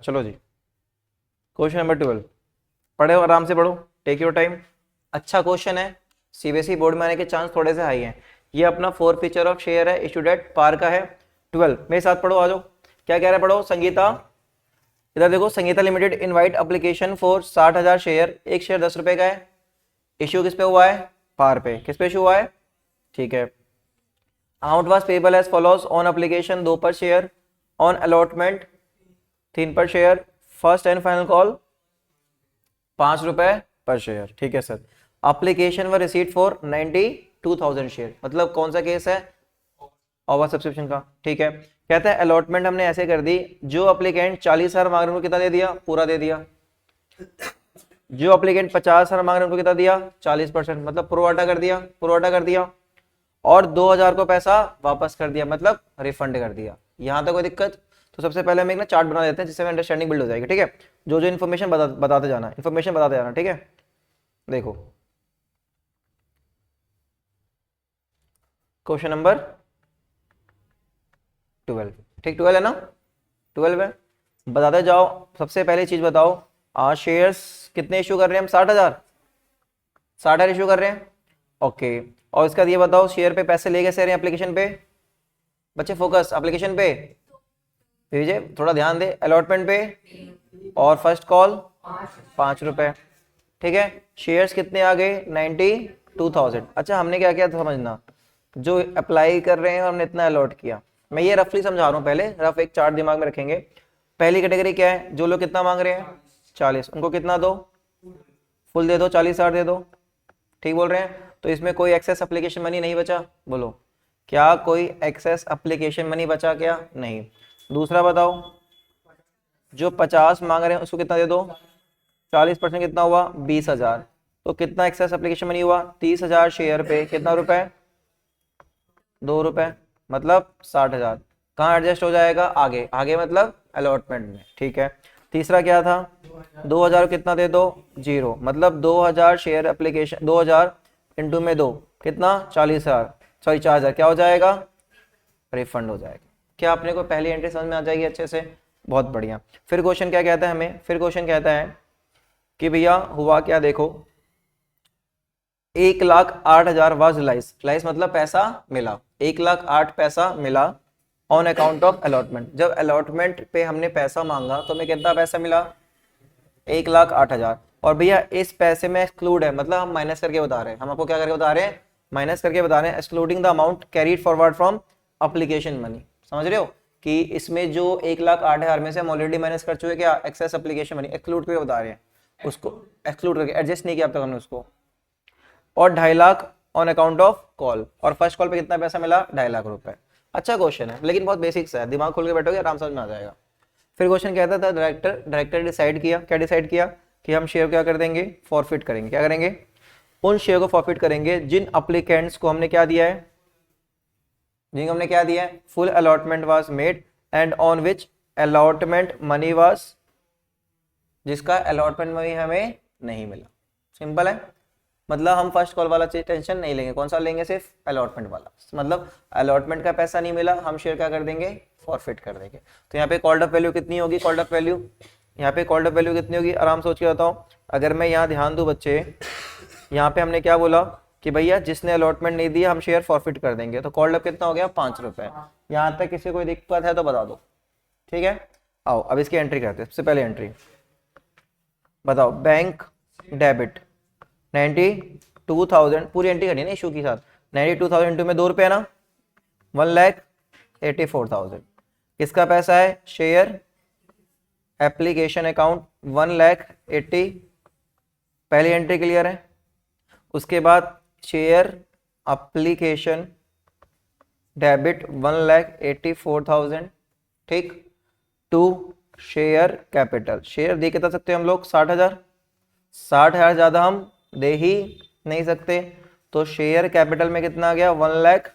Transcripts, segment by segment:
चलो जी, question number 12 पढ़े, आराम से पढ़ो, टेक योर टाइम। अच्छा क्वेश्चन है, सीबीएसई बोर्ड में आने के चांस थोड़े से हाई हैं। ये अपना फोर फीचर ऑफ शेयर है, इशूड एट पार का है। 12 मेरे साथ पढ़ो, आ जाओ। क्या कह रहा है, पढ़ो। संगीता, इधर देखो, Sangeeta limited invite application for 60,000 share, एक शेयर 10 रुपए का है। इश्यू किस पे हुआ है, पार पे। किस पे इशू हुआ है, ठीक है। Amount was payable as follows on application 2 per share, on allotment 3 per share, first and final call 5 रुपए पर शेयर, ठीक है सर। एप्लीकेशन व रिसीट फॉर 92,000 शेयर, मतलब कौन सा केस है, ओवर सब्सक्रिप्शन का, ठीक है। कहता है अलॉटमेंट हमने ऐसे कर दी, जो एप्लीकेंट 40,000 मांग रहे हैं उनको कितना दे दिया, पूरा दे दिया। जो एप्लीकेंट 50,000 मांग रहे हैं उनको कितना दिया, 40%, मतलब प्रोवाटा कर दिया, प्रोवाटा कर दिया। और 2,000 को पैसा वापस कर दिया, मतलब रिफंड कर दिया। यहां तक कोई दिक्कत? तो सबसे पहले हम एक ना चार्ट बना देते हैं, जिससे हमें अंडरस्टैंडिंग बिल्ड हो जाएगी, ठीक है। जो जो इन्फॉर्मेशन बताते जाना, इन्फॉर्मेशन बताते जाना, ठीक है। देखो क्वेश्चन नंबर 12, ठीक, 12 है ना, 12 है। बताते जाओ। सबसे पहले चीज बताओ, शेयर्स कितने इशू कर रहे हैं हम, 60,000, 60,000 इशू कर रहे हैं, ओके। और इसका ये बताओ, शेयर पे पैसे ले कैसे रहे हैं एप्लीकेशन पे, बच्चे फोकस, एप्लीकेशन पे भेजे, थोड़ा ध्यान दे, अलॉटमेंट पे और फर्स्ट कॉल 5 रुपए, ठीक है। शेयर्स कितने आ गए, 92,000। अच्छा हमने क्या किया समझना, जो अप्लाई कर रहे हैं हमने इतना अलॉट किया। मैं ये रफली समझा रहा हूँ, पहले रफ एक चार्ट दिमाग में रखेंगे। पहली कैटेगरी क्या है, जो लोग कितना मांग रहे हैं 40, उनको कितना दो, फुल दे दो, 40,000 दे दो, ठीक बोल रहे हैं। तो इसमें कोई एक्सेस एप्लीकेशन मनी नहीं बचा, बोलो क्या कोई एक्सेस एप्लीकेशन मनी बचा क्या, नहीं। दूसरा बताओ, जो 50 मांग रहे हैं उसको कितना दे दो, 40% कितना हुआ, 20,000। तो कितना एक्सेस एप्लीकेशन मनी हुआ, 30,000 शेयर पे कितना रुपए, 2 रुपए, मतलब 60,000। कहाँ एडजस्ट हो जाएगा, आगे, आगे मतलब अलॉटमेंट में, ठीक है। तीसरा क्या था, 2,000 कितना दे दो, 0, मतलब 2,000 शेयर एप्लीकेशन, 2,000 इंटू में 2 कितना, 40,000, सॉरी 4,000, क्या हो जाएगा, रिफंड हो जाएगा। क्या अपने को पहली एंट्री समझ में आ जाएगी अच्छे से, बहुत बढ़िया। फिर क्वेश्चन क्या कहता है हमें, फिर क्वेश्चन कहता है कि भैया हुआ क्या, देखो 1,08,000 वाज रिलाइज मतलब पैसा मिला, 1,08,000 पैसा मिला ऑन अकाउंट ऑफ अलॉटमेंट। जब अलॉटमेंट पे हमने पैसा मांगा तो हमें कितना पैसा मिला, 1,08,000। और भैया इस पैसे में एक्सक्लूड है, मतलब हम माइनस करके बता रहे हैं, हम आपको क्या करके बता रहे हैं, माइनस करके बता रहे हैं, excluding the amount carried forward from application money. समझ रहे हो कि इसमें जो 1,08,000 में से हम ऑलरेडी माइनस कर चुके, क्या एक्सेस एप्लीकेशन मनी, एक्सक्लूड करके बता रहे हैं, उसको एक्सक्लूड करके, एडजस्ट नहीं किया अब तक हमने उसको। और 2.5 lakh on account of call, और फर्स्ट कॉल पे कितना पैसा मिला, 2.5 लाख रुपए। अच्छा क्वेश्चन है, लेकिन बहुत बेसिक्स है, दिमाग खोल के बैठोगे आराम समझ में आ जाएगा। फिर क्वेश्चन कहता था, डायरेक्टर डिसाइड किया, क्या डिसाइड किया कि हम शेयर क्या कर देंगे, फॉरफिट करेंगे। क्या करेंगे, उन शेयर को फॉरफिट करेंगे जिन अप्लीकेंट्स को हमने क्या दिया है, जिनको हमने क्या दिया है, full allotment was made and on which allotment money was, जिसका अलॉटमेंट मनी हमें नहीं मिला। सिंपल है, मतलब हम फर्स्ट कॉल वाला टेंशन नहीं लेंगे, कौन सा लेंगे, सिर्फ अलॉटमेंट वाला। मतलब अलॉटमेंट का पैसा नहीं मिला, हम शेयर क्या कर देंगे, फॉरफिट कर देंगे। तो यहाँ पे कॉल्ड अप वैल्यू कितनी होगी, कॉल्ड अप वैल्यू, यहाँ पे कॉल्ड अप वैल्यू कितनी होगी, आराम सोच के बताओ। अगर मैं यहाँ ध्यान दूं बच्चे, यहाँ पे हमने क्या बोला कि भैया जिसने अलॉटमेंट नहीं दिया हम शेयर फॉरफिट कर देंगे, तो कॉल्ड अप कितना हो गया, 5 रुपए। यहाँ तक किसी कोई दिक्कत है तो बता दो, ठीक है। आओ अब इसकी एंट्री करते हैं। सबसे पहले एंट्री बताओ, बैंक डेबिट 92,000, पूरी एंट्री करनी है ना इशू के साथ। 92,000 इंटू में 2 रुपये ना, 1,84,000। किसका पैसा है, शेयर एप्लीकेशन अकाउंट 1,80,000, पहली एंट्री क्लियर है। उसके बाद शेयर एप्लीकेशन डेबिट 1,84,000, ठीक। टू शेयर कैपिटल, शेयर दे के बता सकते हैं हम लोग 60,000, 60,000 ज्यादा हम दे ही नहीं सकते, तो शेयर कैपिटल में कितना आ गया, 1 लाख।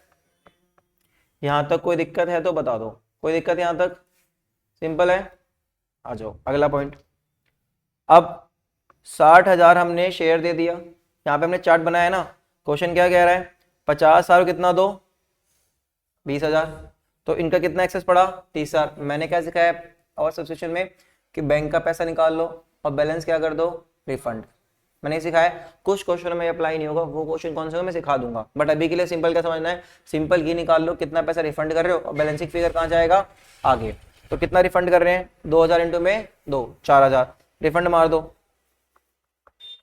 यहां तक कोई दिक्कत है तो बता दो, कोई दिक्कत यहां तक, सिंपल है। आ जाओ अगला पॉइंट। अब 60,000 हमने शेयर दे दिया, यहाँ पे हमने चार्ट बनाया ना। क्वेश्चन क्या कह रहा है, 50,000 कितना दो, 20,000। तो इनका कितना एक्सेस पड़ा, 30,000। मैंने क्या सिखाया और सब्सक्रिप्शन में, कि बैंक का पैसा निकाल लो और बैलेंस क्या कर दो, रिफंड। मैंने सिखाया, कुछ क्वेश्चन में अप्लाई नहीं होगा, वो क्वेश्चन कौन से होगा मैं सिखा दूंगा, बट अभी के लिए सिंपल क्या समझना है, सिंपल ये निकाल लो कितना पैसा रिफंड कर रहे हो और बैलेंसिंग फिगर कहाँ जाएगा, आगे। तो कितना रिफंड कर रहे हैं, 2000 इंटू में 2, 4000, रिफंड मार दो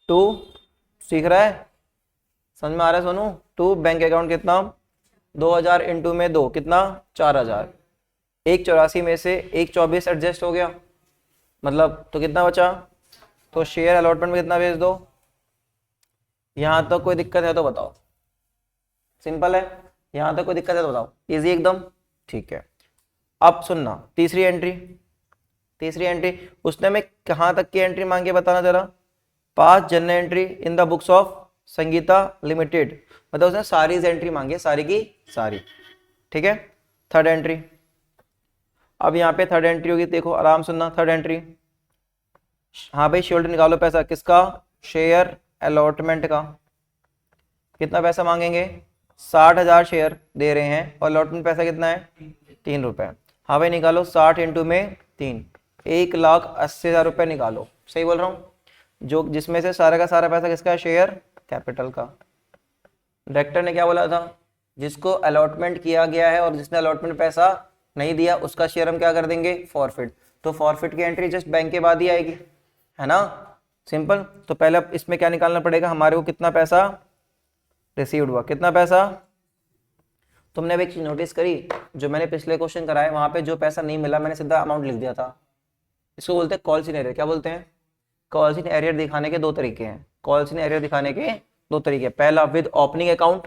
2। सीख रहा है, समझ में आ रहा है सोनू। 2 बैंक अकाउंट कितना, 2000 इंटू में 2 कितना, 4000। 184 में से 124 एडजस्ट हो गया, मतलब तो कितना बचा, तो शेयर अलॉटमेंट में कितना भेज दो। यहां तक कोई दिक्कत है तो बताओ, सिंपल है, यहां तक कोई दिक्कत है तो बताओ, इजी एकदम, ठीक है। अब सुनना, तीसरी एंट्री उसने हमें कहां तक की एंट्री मांगी बताना जरा, 5 general entry in the books of Sangeeta limited, मतलब उसने सारी एंट्री मांगी है, सारी की सारी, ठीक है। थर्ड एंट्री, अब यहाँ पे थर्ड एंट्री होगी, देखो आराम सुनना, थर्ड एंट्री, हाँ भाई शेयर निकालो पैसा किसका, शेयर अलॉटमेंट का। कितना पैसा मांगेंगे, 60,000 शेयर दे रहे हैं और अलॉटमेंट पैसा कितना है, 3 रुपए। हाँ भाई निकालो, 60 इंटू में 3, 1,80,000 रुपये निकालो, सही बोल रहा हूँ, जो जिसमें से सारा का सारा पैसा किसका है, शेयर कैपिटल का। डायरेक्टर ने क्या बोला था, जिसको अलॉटमेंट किया गया है और जिसने अलॉटमेंट पैसा नहीं दिया उसका शेयर हम क्या कर देंगे, फॉरफिट। तो फॉरफिट की एंट्री जस्ट बैंक के बाद ही आएगी, है ना, सिंपल। तो पहले इसमें क्या निकालना पड़ेगा, हमारे को कितना पैसा रिसीव्ड हुआ, कितना पैसा। तुमने अब एक चीज नोटिस करी, जो मैंने पिछले क्वेश्चन कराए वहां पे जो पैसा नहीं मिला मैंने सीधा अमाउंट लिख दिया था, इसको बोलते हैं कॉल्स इन एरियर। क्या बोलते हैं, कॉल्स इन एरियर दिखाने के दो तरीके हैं, कॉल्स इन एरियर दिखाने के दो तरीके, पहला विद ओपनिंग अकाउंट,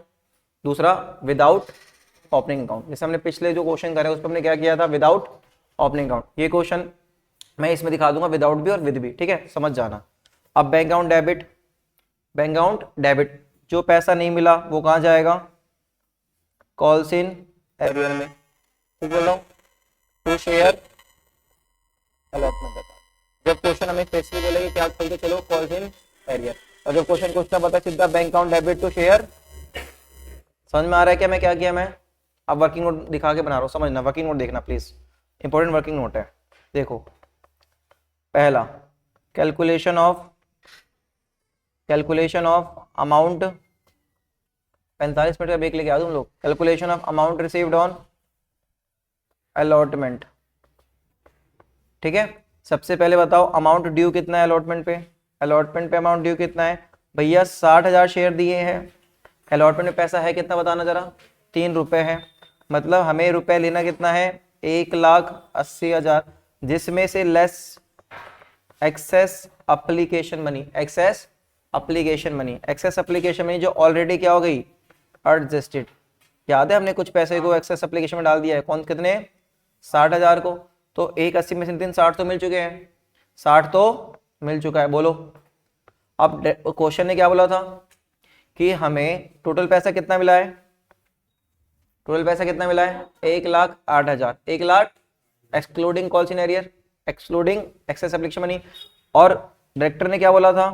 दूसरा विदाउट ओपनिंग अकाउंट। जैसे हमने पिछले जो क्वेश्चन करे उस पर हमने क्या किया था, विदाउट ओपनिंग अकाउंट। ये क्वेश्चन मैं इसमें दिखा दूंगा विदाउट भी और विद भी, ठीक है, समझ जाना। अब bank account debit, bank account debit, जो पैसा नहीं मिला वो कहाँ जाएगा, कॉल्स इन एरियर में, ठीक बोल रहा हूँ, टू शेयर अलॉटमेंट अकाउंट। जब क्वेश्चन हमें स्पेसिफिक बोलेंगे क्या खोल के चलो कॉल्स इन एरियर, और जब क्वेश्चन क्वेश्चन पता सीधा bank account debit to share. समझ में आ रहा है क्या मैं क्या किया मैं, अब वर्किंग नोट दिखा के बना रहा हूँ, समझना, वर्किंग नोट देखना प्लीज, इंपॉर्टेंट वर्किंग नोट है। देखो पहला कैलकुलेशन ऑफ अमाउंट, 45 मिनट का ब्रेक लेके आ तुम लोग। Calculation of amount received on allotment, ठीक है। सबसे पहले बताओ अमाउंट ड्यू कितना है अलॉटमेंट पे, अलॉटमेंट पे अमाउंट ड्यू कितना है भैया, 60,000 शेयर दिए हैं, अलॉटमेंट में पैसा है कितना बताना जरा, 3 रुपए है, मतलब हमें रुपए लेना कितना है, 1,80,000, जिसमें से less excess application money, excess application money जो ऑलरेडी क्या हो गई, एडजस्टेड। याद है हमने कुछ पैसे को एक्सेस एप्लीकेशन में डाल दिया है, कौन कितने, 60,000 को, तो 180 में से 3 60 तो मिल चुके हैं, 60 तो मिल चुका है, बोलो। अब क्वेश्चन ने क्या बोला था कि हमें टोटल पैसा कितना मिला है, टोटल पैसा कितना मिला है, 1,08,000, 1,00,000 excluding calls in arrear, excluding excess application money. और डायरेक्टर ने क्या बोला था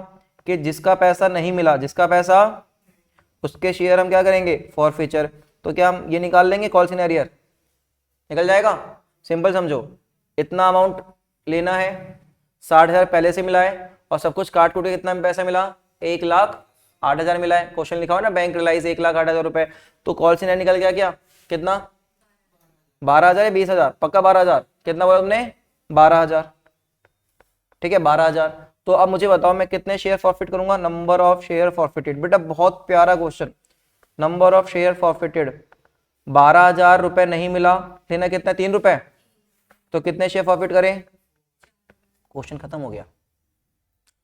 कि जिसका पैसा नहीं मिला, जिसका पैसा, उसके शेयर हम क्या करेंगे, फॉरफीचर। तो क्या हम ये निकाल लेंगे कॉल्स इन एरियर, निकल जाएगा, सिंपल समझो, इतना अमाउंट लेना है, 60,000 पहले से मिला है और सब कुछ काट कूट के कितना पैसा मिला, 1,08,000 मिला है। क्वेश्चन लिखा हुआ ना बैंक रिलाइज 1,08,000 रुपए, तो कॉल्स इन एरियर निकल गया क्या, कितना, 12,000 या 20,000, पक्का 12,000, कितना बोला तुमने, 12,000, ठीक है 12,000। तो अब मुझे बताओ मैं कितने शेयर फॉरफिट करूंगा, नंबर ऑफ शेयर फॉरफिटेड। बेटा बहुत प्यारा question, number of share forfeited, 12,000 रुपए नहीं मिला, लेना कितना, 3 रुपए, तो कितने शेयर फॉरफिट करें, क्वेश्चन खत्म हो गया।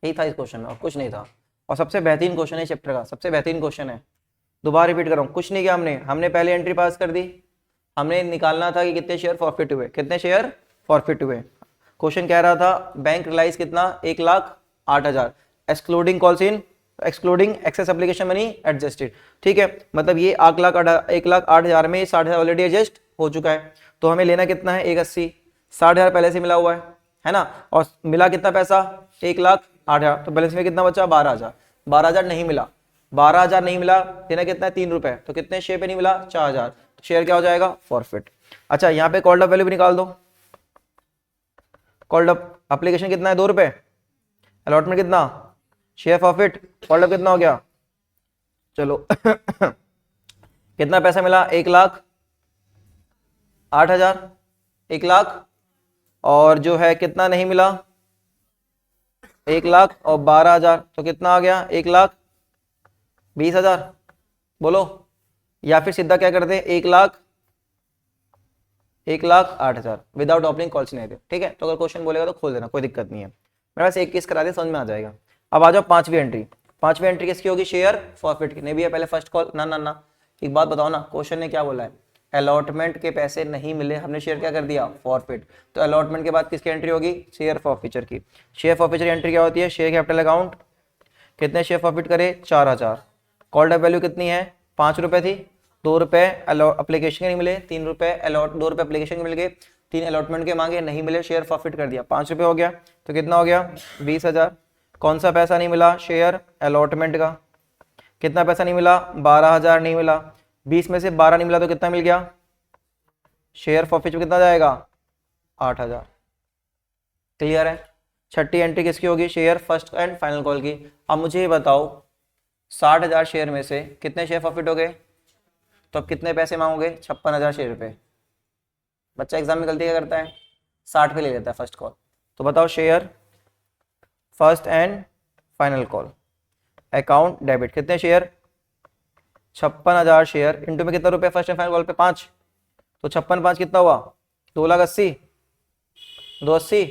यही था इस क्वेश्चन में और कुछ नहीं था, और सबसे बेहतरीन क्वेश्चन है चैप्टर का, सबसे बेहतरीन क्वेश्चन है। दोबारा रिपीट कर रहा हूं, कुछ नहीं किया हमने पहले एंट्री पास कर दी, हमने निकालना था कि कितने शेयर फॉरफिट हुए, कितने शेयर फॉरफिट हुए। क्वेश्चन कह रहा था बैंक रिलाइज कितना, 1,08,000 excluding calls in, excluding excess application money adjusted, ठीक है, मतलब ये 1,08,000 में 60,000 ऑलरेडी एडजस्ट हो चुका है। तो हमें लेना कितना है, 180, 60,000 पहले से मिला हुआ है ना, और मिला कितना पैसा, 1,08,000, तो बैलेंस में कितना बचा, 12,000, 12,000 नहीं मिला, 12,000 नहीं मिला, लेना कितना है, 3 रुपए, तो कितने शेयर पे नहीं मिला, 4,000, तो शेयर क्या हो जाएगा, फॉरफिट। अच्छा यहाँ पे कॉल्ड अप वैल्यू भी निकाल दो, कॉल्ड अप एप्लीकेशन कितना है, 2 रुपए, अलॉटमेंट कितना, शेयर फॉरफिट, कॉल्ड अप कितना हो गया, चलो कितना पैसा मिला, 1,08,000, 1,00,000, और जो है कितना नहीं मिला, 1,12,000, तो कितना आ गया, 1,20,000, बोलो। या फिर सीधा क्या करते हैं, 1,08,000 विदाउट ओपनिंग कॉल सिनेरियो, ठीक है। तो अगर क्वेश्चन बोलेगा तो खोल देना, कोई दिक्कत नहीं है। मेरे पास एक केस करा दे, समझ में आ जाएगा। अब आ जाओ पांचवी एंट्री। पांचवी एंट्री किसकी होगी, शेयर फॉरफिट की। नहीं भैया पहले फर्स्ट कॉल, ना ना ना, एक बात बताओ ना, क्वेश्चन ने क्या बोला है, अलॉटमेंट के पैसे नहीं मिले, हमने शेयर क्या कर दिया, फॉरफिट। तो अलॉटमेंट के बाद किसकी एंट्री होगी, शेयर फॉरफिचर की। शेयर फॉरफिचर एंट्री क्या होती है, शेयर कैपिटल अकाउंट, कितने शेयर फॉरफिट करे, 4,000। कॉल्ड अप वैल्यू कितनी है, 5 रुपए थी, 2 रुपए एप्लीकेशन के नहीं मिले, 3 रुपए 2 रुपए एप्लीकेशन के मिल गए, 3 अलॉटमेंट के मांगे नहीं मिले, शेयर फॉरफिट कर दिया, 5 रुपए हो गया। तो कितना हो गया, 20,000। कौन सा पैसा नहीं मिला, शेयर अलॉटमेंट का। कितना पैसा नहीं मिला, 12,000 नहीं मिला। 20 में से 12 नहीं मिला तो कितना मिल गया, शेयर फॉरफिट कितना जाएगा, 8,000। क्लियर है। छठी एंट्री किसकी होगी, share first and final call की। अब मुझे ये बताओ 60,000 शेयर में से कितने शेयर फॉरफिट हो गए, तो अब कितने पैसे मांगोगे, 56,000 शेयर पे। बच्चा एग्जाम में गलती क्या करता है, 60 पे ले लेता है फर्स्ट कॉल। तो बताओ share first and final call account debit, कितने शेयर, 56,000 शेयर इंटू में कितना रुपए फर्स्ट एंड फाइनल कॉल पे, 5। तो 56 5 कितना हुआ, 2,80,000, 280,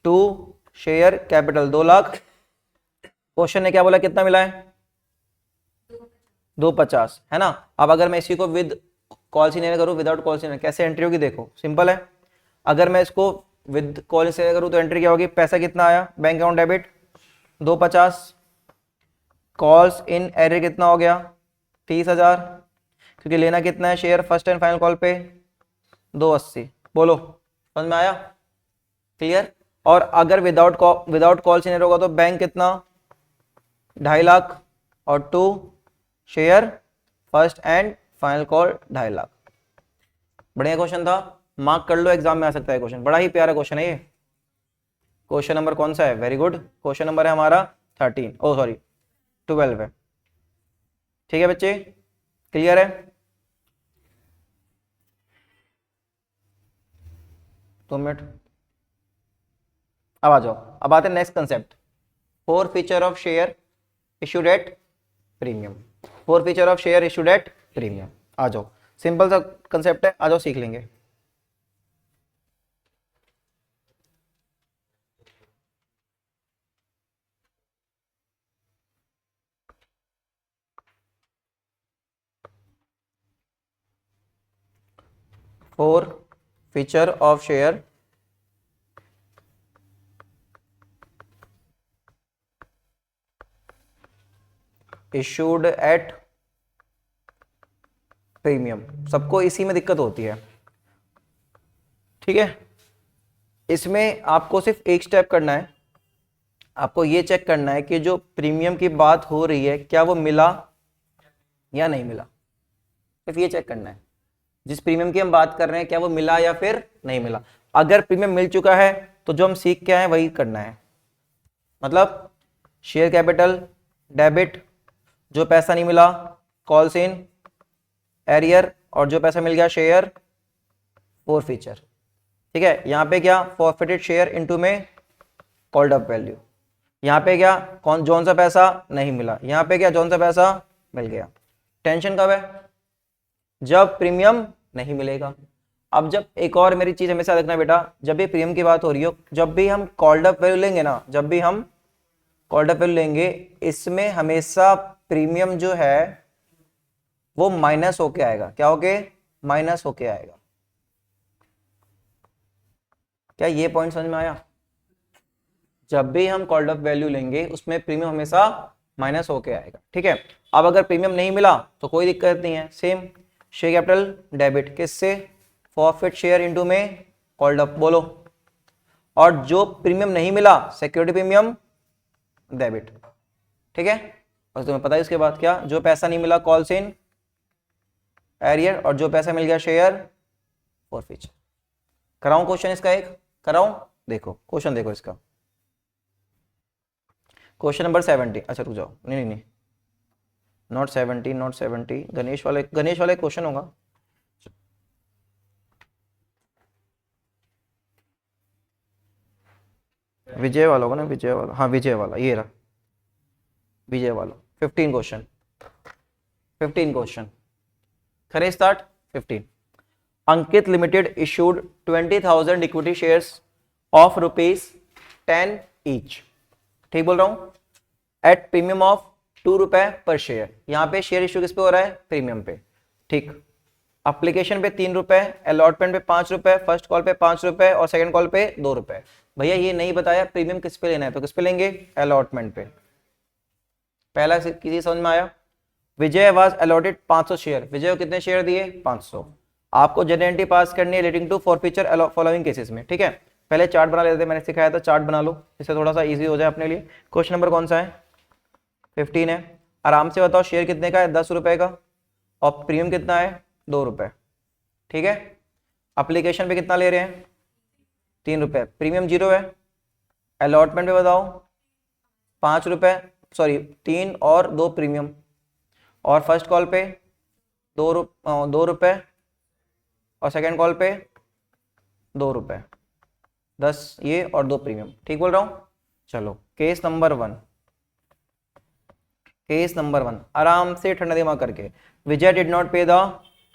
2 शेयर कैपिटल 2,00,000। क्वेश्चन ने क्या बोला, कितना मिला है, 250, है ना। अब अगर मैं इसी को विद कॉल सिनेरियो करूं, विदाउट कॉल सिनेरियो, कैसे एंट्री होगी, देखो सिंपल है। अगर मैं इसको विद कॉल सिनेरियो करूं तो एंट्री क्या होगी, पैसा कितना आया, bank account debit 250, calls in arrear कितना हो गया, 30,000, क्योंकि लेना कितना है share first and final call पे, 280। बोलो समझ में आया, क्लियर। और अगर विदाउट कॉल सिनेरियो होगा तो बैंक कितना, 2.5 लाख, और 2 share first and final call 2.5 lakh. बढ़िया क्वेश्चन था, मार्क कर लो, एग्जाम में आ सकता है क्वेश्चन, बड़ा ही प्यारा क्वेश्चन है ये। क्वेश्चन नंबर कौन सा है, वेरी गुड, क्वेश्चन नंबर है हमारा 12 है। ठीक है बच्चे, क्लियर है। 2 मिनट, अब आ जाओ, अब आते हैं next concept, 4 feature of share issued at premium. 4 feature of share issued at premium. आ जाओ, सिंपल सा कंसेप्ट है, आ जाओ सीख लेंगे। Four feature of share issued at premium. सबको इसी में दिक्कत होती है, ठीक है। इसमें आपको सिर्फ एक स्टेप करना है, आपको ये चेक करना है कि जो प्रीमियम की बात हो रही है क्या वो मिला या नहीं मिला, सिर्फ ये चेक करना है। जिस प्रीमियम की हम बात कर रहे हैं क्या वो मिला या फिर नहीं मिला। अगर प्रीमियम मिल चुका है तो जो हम सीख के आए वही करना है, मतलब शेयर कैपिटल डेबिट, जो पैसा नहीं मिला कॉल्स इन एरियर, और जो पैसा मिल गया शेयर फोर फीचर। ठीक है, यहां पे क्या, फॉरफिटेड शेयर इनटू में कॉल्ड अप वैल्यू। यहां पे क्या, जौन सा पैसा नहीं मिला, यहां पे क्या, जौन सा पैसा मिल गया। टेंशन कब है, जब प्रीमियम नहीं मिलेगा। अब जब एक और मेरी चीज हमेशा रखना बेटा, जब भी प्रीमियम की बात हो रही हो, जब भी हम कॉल्ड अप वैल्यू लेंगे ना, जब भी हम कॉल्ड अप वैल्यू लेंगे, इसमें हमेशा प्रीमियम जो है वो माइनस होके आएगा। क्या होके, माइनस होके आएगा। क्या ये पॉइंट समझ में आया। जब भी हम कॉल्ड अप वैल्यू लेंगे उसमें प्रीमियम हमेशा माइनस होके आएगा। ठीक है, अब अगर प्रीमियम नहीं मिला तो कोई दिक्कत नहीं है, सेम शेयर कैपिटल डेबिट, किससे, फॉरफिट शेयर इनटू में कॉल्ड अप। बोलो, और जो प्रीमियम नहीं मिला सिक्योरिटी प्रीमियम डेबिट। ठीक है, और तुम्हें पता है इसके बाद क्या, जो पैसा नहीं मिला कॉल्स इन एरियर, और जो पैसा मिल गया शेयर फॉरफिट। कराऊं क्वेश्चन इसका एक, कराऊं, देखो क्वेश्चन देखो इसका, क्वेश्चन नंबर 70। अच्छा रुक जाओ, नहीं नहीं नहीं, नॉट 70, नॉट 70, गणेश वाले क्वेश्चन होगा। विजय वाला होगा ना, विजय वाला, हाँ विजय वाला, ये रहा विजय वाला। 15 क्वेश्चन, 15 क्वेश्चन, करें start. 15, Ankit limited issued 20,000 equity shares of ₹10 each, ठीक बोल रहा हूं, at premium of ₹2 per share. यहां पे शेयर इशू किस पे हो रहा है, प्रीमियम पे, ठीक। एप्लीकेशन पे ₹3, अलॉटमेंट पे ₹5, फर्स्ट कॉल पे ₹5 और सेकंड कॉल पे ₹2। भैया ये नहीं बताया प्रीमियम किस पे लेना है, तो किस पे लेंगे, अलॉटमेंट पे। पहला किसी समझ में आया। विजय वाज अलॉटेड 500 शेयर, विजय को कितने शेयर दिए, 500। आपको जेन्युइनिटी पास करनी है relating to forfeiture following cases में, ठीक है। पहले चार्ट बना लेते हैं, मैंने सिखाया था, चार्ट बना लो, इससे थोड़ा सा इजी हो जाए अपने लिए। क्वेश्चन नंबर कौन सा है, 15 है। आराम से बताओ शेयर कितने का है, ₹10 का, और प्रीमियम कितना है, ₹2, ठीक है। एप्लीकेशन पे कितना ले रहे हैं, ₹3, प्रीमियम 0 है। अलॉटमेंट पे बताओ ₹5, सॉरी 3 और 2 प्रीमियम, और फर्स्ट कॉल पे ₹2 और सेकेंड कॉल पे ₹2, 10 ये और 2 प्रीमियम, ठीक बोल रहा हूं। चलो केस नंबर 1, केस नंबर 1, आराम से ठंडा दिमाग करके। विजय डिड नॉट पे the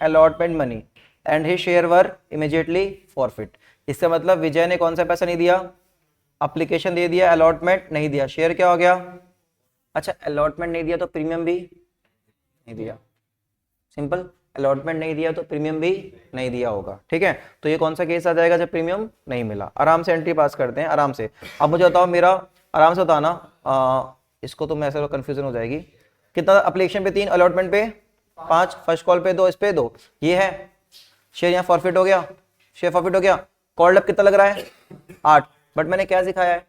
allotment money and his share were immediately forfeit. इसका मतलब विजय ने कौन सा पैसा नहीं दिया, एप्लीकेशन दे दिया, अलॉटमेंट नहीं दिया, शेयर क्या हो गया। अच्छा अलॉटमेंट नहीं दिया तो प्रीमियम भी नहीं दिया, सिंपल। अलॉटमेंट नहीं दिया तो प्रीमियम भी नहीं दिया होगा, ठीक है। तो ये कौन सा केस आ जाएगा, जब प्रीमियम नहीं मिला। आराम से एंट्री पास करते हैं, आराम से। अब मुझे बताओ, मेरा आराम से बताना, इसको तो मैं ऐसा कंफ्यूजन हो जाएगी। कितना एप्लीकेशन पे 3, अलॉटमेंट पे 5, फर्स्ट कॉल पे 2, इस पे 2, ये है शेयर, यहाँ फॉरफिट हो गया, शेयर फॉरफिट हो गया। कॉल्ड अप कितना लग रहा है, 8, बट मैंने क्या सिखाया है,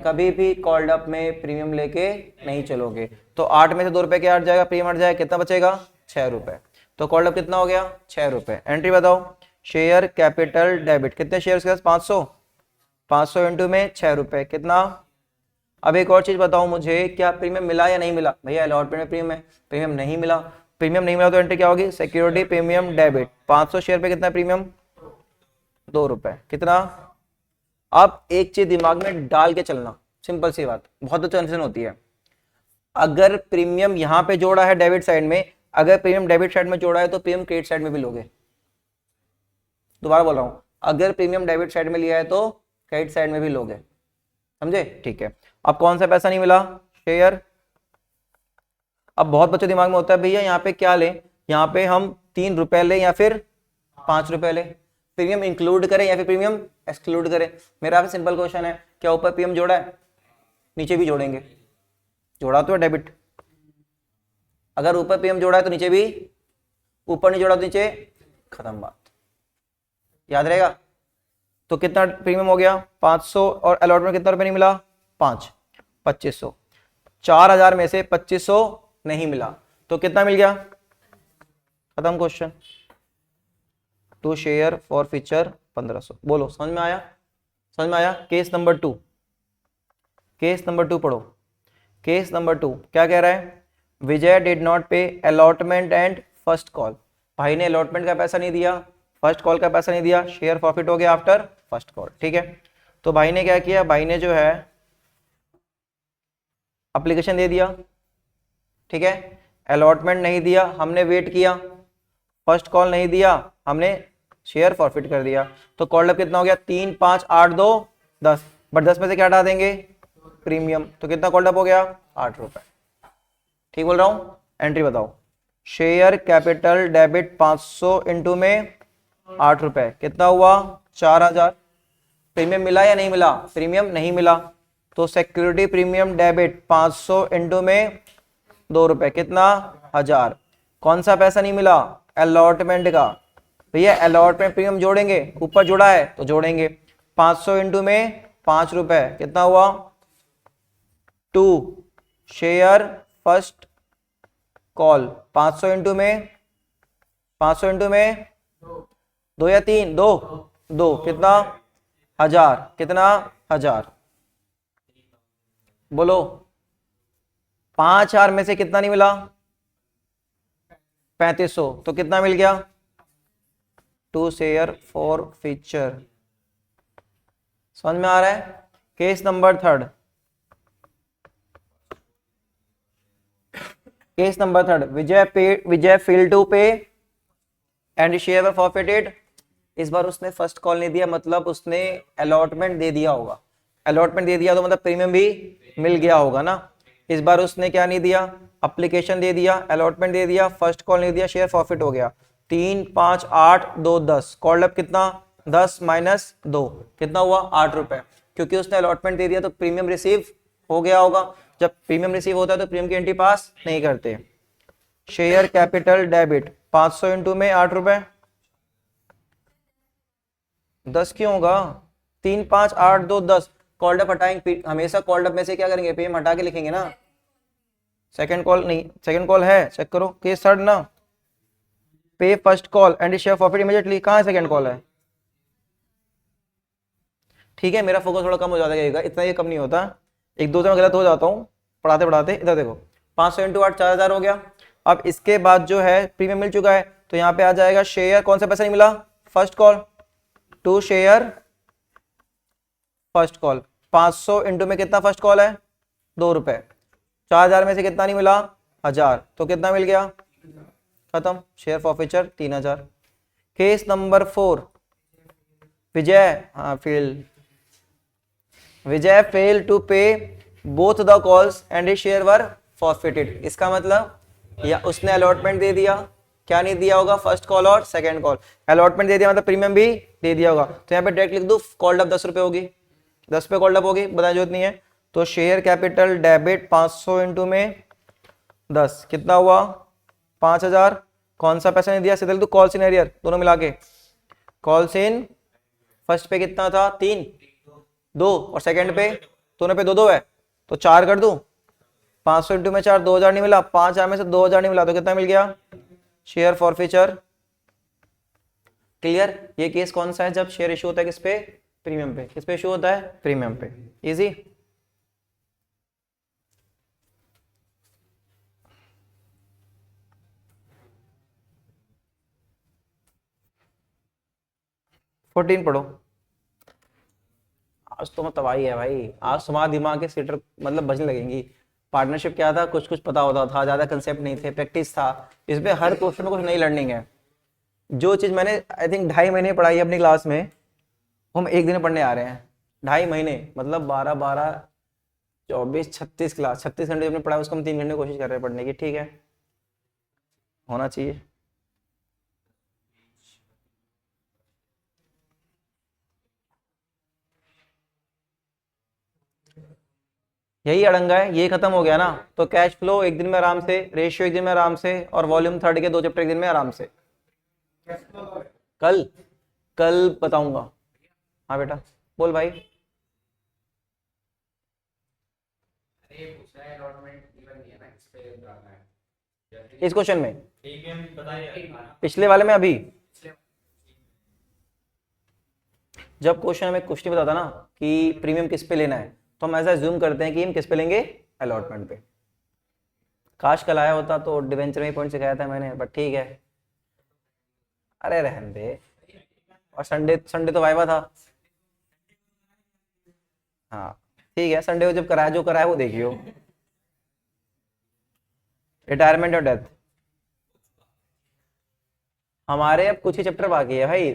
कभी भी कॉल्ड अप में प्रीमियम लेके नहीं चलोगे। तो 8 में से ₹2 के हट जाएगा, प्रीमियम हट जाएगा, कितना बचेगा, ₹6। तो कॉल्ड अप कितना हो गया, ₹6। एंट्री बताओ, शेयर कैपिटल डेबिट, कितने शेयर के पास, 500, 500 इंटू में ₹6, कितना। अब एक और चीज बताओ मुझे, क्या प्रीमियम मिला या नहीं मिला। भैया अलॉटमेंट में प्रीमियम है, प्रीमियम नहीं मिला, प्रीमियम नहीं मिला तो एंट्री क्या होगी, सिक्योरिटी प्रीमियम डेबिट, 500 शेयर पे कितना प्रीमियम, ₹2, कितना। अब एक चीज दिमाग में डाल के चलना, सिंपल सी बात, बहुत कंफ्यूजन होती है। अगर प्रीमियम यहां पे जोड़ा है डेबिट साइड में, अगर प्रीमियम डेबिट साइड में जोड़ा है तो प्रीमियम क्रेडिट साइड में भी लोगे। दोबारा बोल रहा हूं, अगर प्रीमियम डेबिट साइड में लिया है तो क्रेडिट साइड में भी लोगे, समझे, ठीक है। अब कौन सा पैसा नहीं मिला, शेयर। अब बहुत बच्चों दिमाग में होता है, भैया यहाँ पे क्या लें, यहाँ पे हम ₹3 लें या फिर ₹5 लें, प्रीमियम इंक्लूड करें या फिर प्रीमियम एक्सक्लूड करें। मेरा आपसे सिंपल क्वेश्चन है, क्या ऊपर प्रीमियम जोड़ा है, नीचे भी जोड़ेंगे, जोड़ा तो है डेबिट। अगर ऊपर प्रीमियम जोड़ा है तो नीचे भी, ऊपर नहीं जोड़ा तो नीचे, खत्म बात, याद रहेगा। तो कितना प्रीमियम हो गया, 500, और अलॉटमेंट कितना रुपए नहीं मिला, 5, 2500। 4000 में से 2500 नहीं मिला तो कितना मिल गया, खत्म question. To share forfeiture 1500। बोलो समझ में आया, समझ में आया। केस नंबर 2, केस नंबर 2 पढ़ो। केस नंबर 2 क्या कह रहा है, विजय डिड नॉट पे अलॉटमेंट एंड फर्स्ट कॉल। भाई ने अलॉटमेंट का पैसा नहीं दिया, फर्स्ट कॉल का पैसा नहीं दिया, शेयर प्रॉफिट हो गया आफ्टर फर्स्ट कॉल, ठीक है। तो भाई ने क्या किया, भाई ने जो है एप्लीकेशन दे दिया, ठीक है। अलॉटमेंट नहीं दिया, हमने वेट किया, फर्स्ट कॉल नहीं दिया, हमने शेयर फॉरफिट कर दिया। तो कॉल्ड अप कितना हो गया, 3, 5, 8, 2, 10, बट 10 में से क्या हटा देंगे, प्रीमियम। तो कितना कॉल्ड अप हो गया, ₹8, ठीक बोल रहा हूं। एंट्री बताओ, शेयर कैपिटल डेबिट 500 इंटू में ₹8, कितना हुआ, 4000। प्रीमियम मिला या नहीं मिला, प्रीमियम नहीं मिला, तो सिक्योरिटी प्रीमियम डेबिट 500 इंटू में ₹2, कितना, 1000। कौन सा पैसा नहीं मिला, अलॉटमेंट का। भैया अलॉटमेंट प्रीमियम जोड़ेंगे, ऊपर जुड़ा है तो जोड़ेंगे, 500 इंटू में ₹5, कितना हुआ, 2 शेयर फर्स्ट कॉल, 500 इंटू में 500 इंटू में 2 या 3, 2, कितना, हजार, कितना, हजार, बोलो। 5,000 में से कितना नहीं मिला, 3500, तो कितना मिल गया, टू शेयर फॉर फीचर। समझ में आ रहा है। Case number third, case number third, Vijay fail to pay and share were forfeited. इस बार उसने फर्स्ट कॉल नहीं दिया, मतलब उसने अलॉटमेंट दे दिया होगा। अलॉटमेंट दे दिया तो मतलब प्रीमियम भी मिल गया होगा ना। इस बार उसने क्या नहीं दिया, एप्लीकेशन दे दिया, अलॉटमेंट दे दिया, फर्स्ट कॉल नहीं दिया, शेयर फॉरफिट हो गया। 3 5 8 2 10, कॉल्ड अप कितना, 10 माइनस 2, कितना हुआ, 8 रुपए। क्योंकि उसने अलॉटमेंट दे दिया तो प्रीमियम रिसीव हो गया होगा। जब प्रीमियम रिसीव होता है तो प्रीमियम की एंट्री पास नहीं करते। शेयर कैपिटल डेबिट 500 इंटू में 8 रुपए, 10 क्यों होगा, 3 5 8 2 10। कॉल्ड अप हटाएंगे, हमेशा कॉल्ड अप में से क्या करेंगे, पे हटा के लिखेंगे ना। सेकंड कॉल नहीं, सेकंड कॉल है, चेक करो, केस थर्ड ना, पे first call and share forfeit immediately, कहां है सेकंड कॉल है। ठीक है, मेरा फोकस थोड़ा कम हो जाएगा, इतना ये कम नहीं होता, एक दो जगह गलत हो जाता हूँ पढ़ाते पढ़ाते। इधर देखो, 500 इंटू 8 4000 हो गया। अब इसके बाद जो है प्रीमियम मिल चुका है, तो यहाँ पे आ जाएगा शेयर, कौन सा पैसा नहीं मिला, first call, to share first call. 500 into में कितना फर्स्ट कॉल है, 2 रुपए। 4000 में से कितना नहीं मिला, 1000, तो कितना मिल गया, खत्म, शेयर फॉरफिचर 3000। केस नंबर 4, विजय, हाँ फेल, विजय फेल टू पे both the calls and share were forfeited. इसका मतलब या उसने अलॉटमेंट दे दिया, क्या नहीं दिया होगा, फर्स्ट कॉल और सेकंड कॉल। अलॉटमेंट दे दिया मतलब प्रीमियम भी दे दिया होगा, तो यहाँ पे डायरेक्ट लिख दो, कॉल्ड अप 10 रुपए होगी, 10 पे कॉल्ड अप होगी, बताने जरूरत नहीं है। तो शेयर कैपिटल डेबिट 500 इंटू में 10, कितना हुआ, 5000। कौन सा पैसा नहीं दिया, सीधे लिख दो कॉल्स इन एरियर, दोनों मिला के, कॉल्स इन, फर्स्ट पे कितना था, 3 2, और सेकंड पे दोनों पे 2 2 है, तो 4 कर दूं, 500 इंटू में 4, 2000 नहीं मिला, 5000 में से 2000 नहीं मिला, तो कितना मिल गया, शेयर फॉरफिचर। क्लियर। ये केस कौन सा है, जब शेयर इशू होता है किस पे, प्रीमियम पे। किस पे इशू होता है, प्रीमियम पे। इजी। फोर्टीन पढ़ो। आज तो तबाही है भाई, आज तुम्हारा दिमाग के सीटर मतलब बजने लगेंगी। पार्टनरशिप क्या था, कुछ कुछ पता होता था, ज्यादा कंसेप्ट नहीं थे, प्रैक्टिस था। इसमें हर क्वेश्चन में कुछ नई लर्निंग है। जो चीज मैंने आई थिंक 2.5 महीने पढ़ाई है अपनी क्लास में, हम एक दिन में पढ़ने आ रहे हैं। 2.5 महीने मतलब 12 12 24 36 क्लास, 36 घंटे अपने पढ़ा, उसको हम 3 घंटे कोशिश कर रहे हैं पढ़ने की। ठीक है, होना चाहिए। यही अड़ंगा है, ये खत्म हो गया ना, तो कैश फ्लो एक दिन में आराम से, रेशियो एक दिन में आराम से, और वॉल्यूम थर्ड के 2 चैप्टर एक दिन में आराम से। कल, कल बताऊंगा। हाँ बेटा, बोल भाई। इस क्वेश्चन में, पिछले वाले में अभी, जब क्वेश्चन हमें क्वेश्चन बताता ना कि प्रीमियम किस पे लेना है, तो हम ऐसा ज्यूम करते हैं कि हम किस पे लेंगे, अलॉटमेंट पे। काश कल आया होता तो डिवेंचर में पॉइंट सिखाया था मैंने, बट ठीक है। अरे रहने दे। और संडे, संडे तो वाइवा था। हाँ ठीक है, संडे को जब कराया, जो कराया वो देखियो। रिटायरमेंट और डेथ, हमारे अब कुछ ही चैप्टर बाकी है भाई।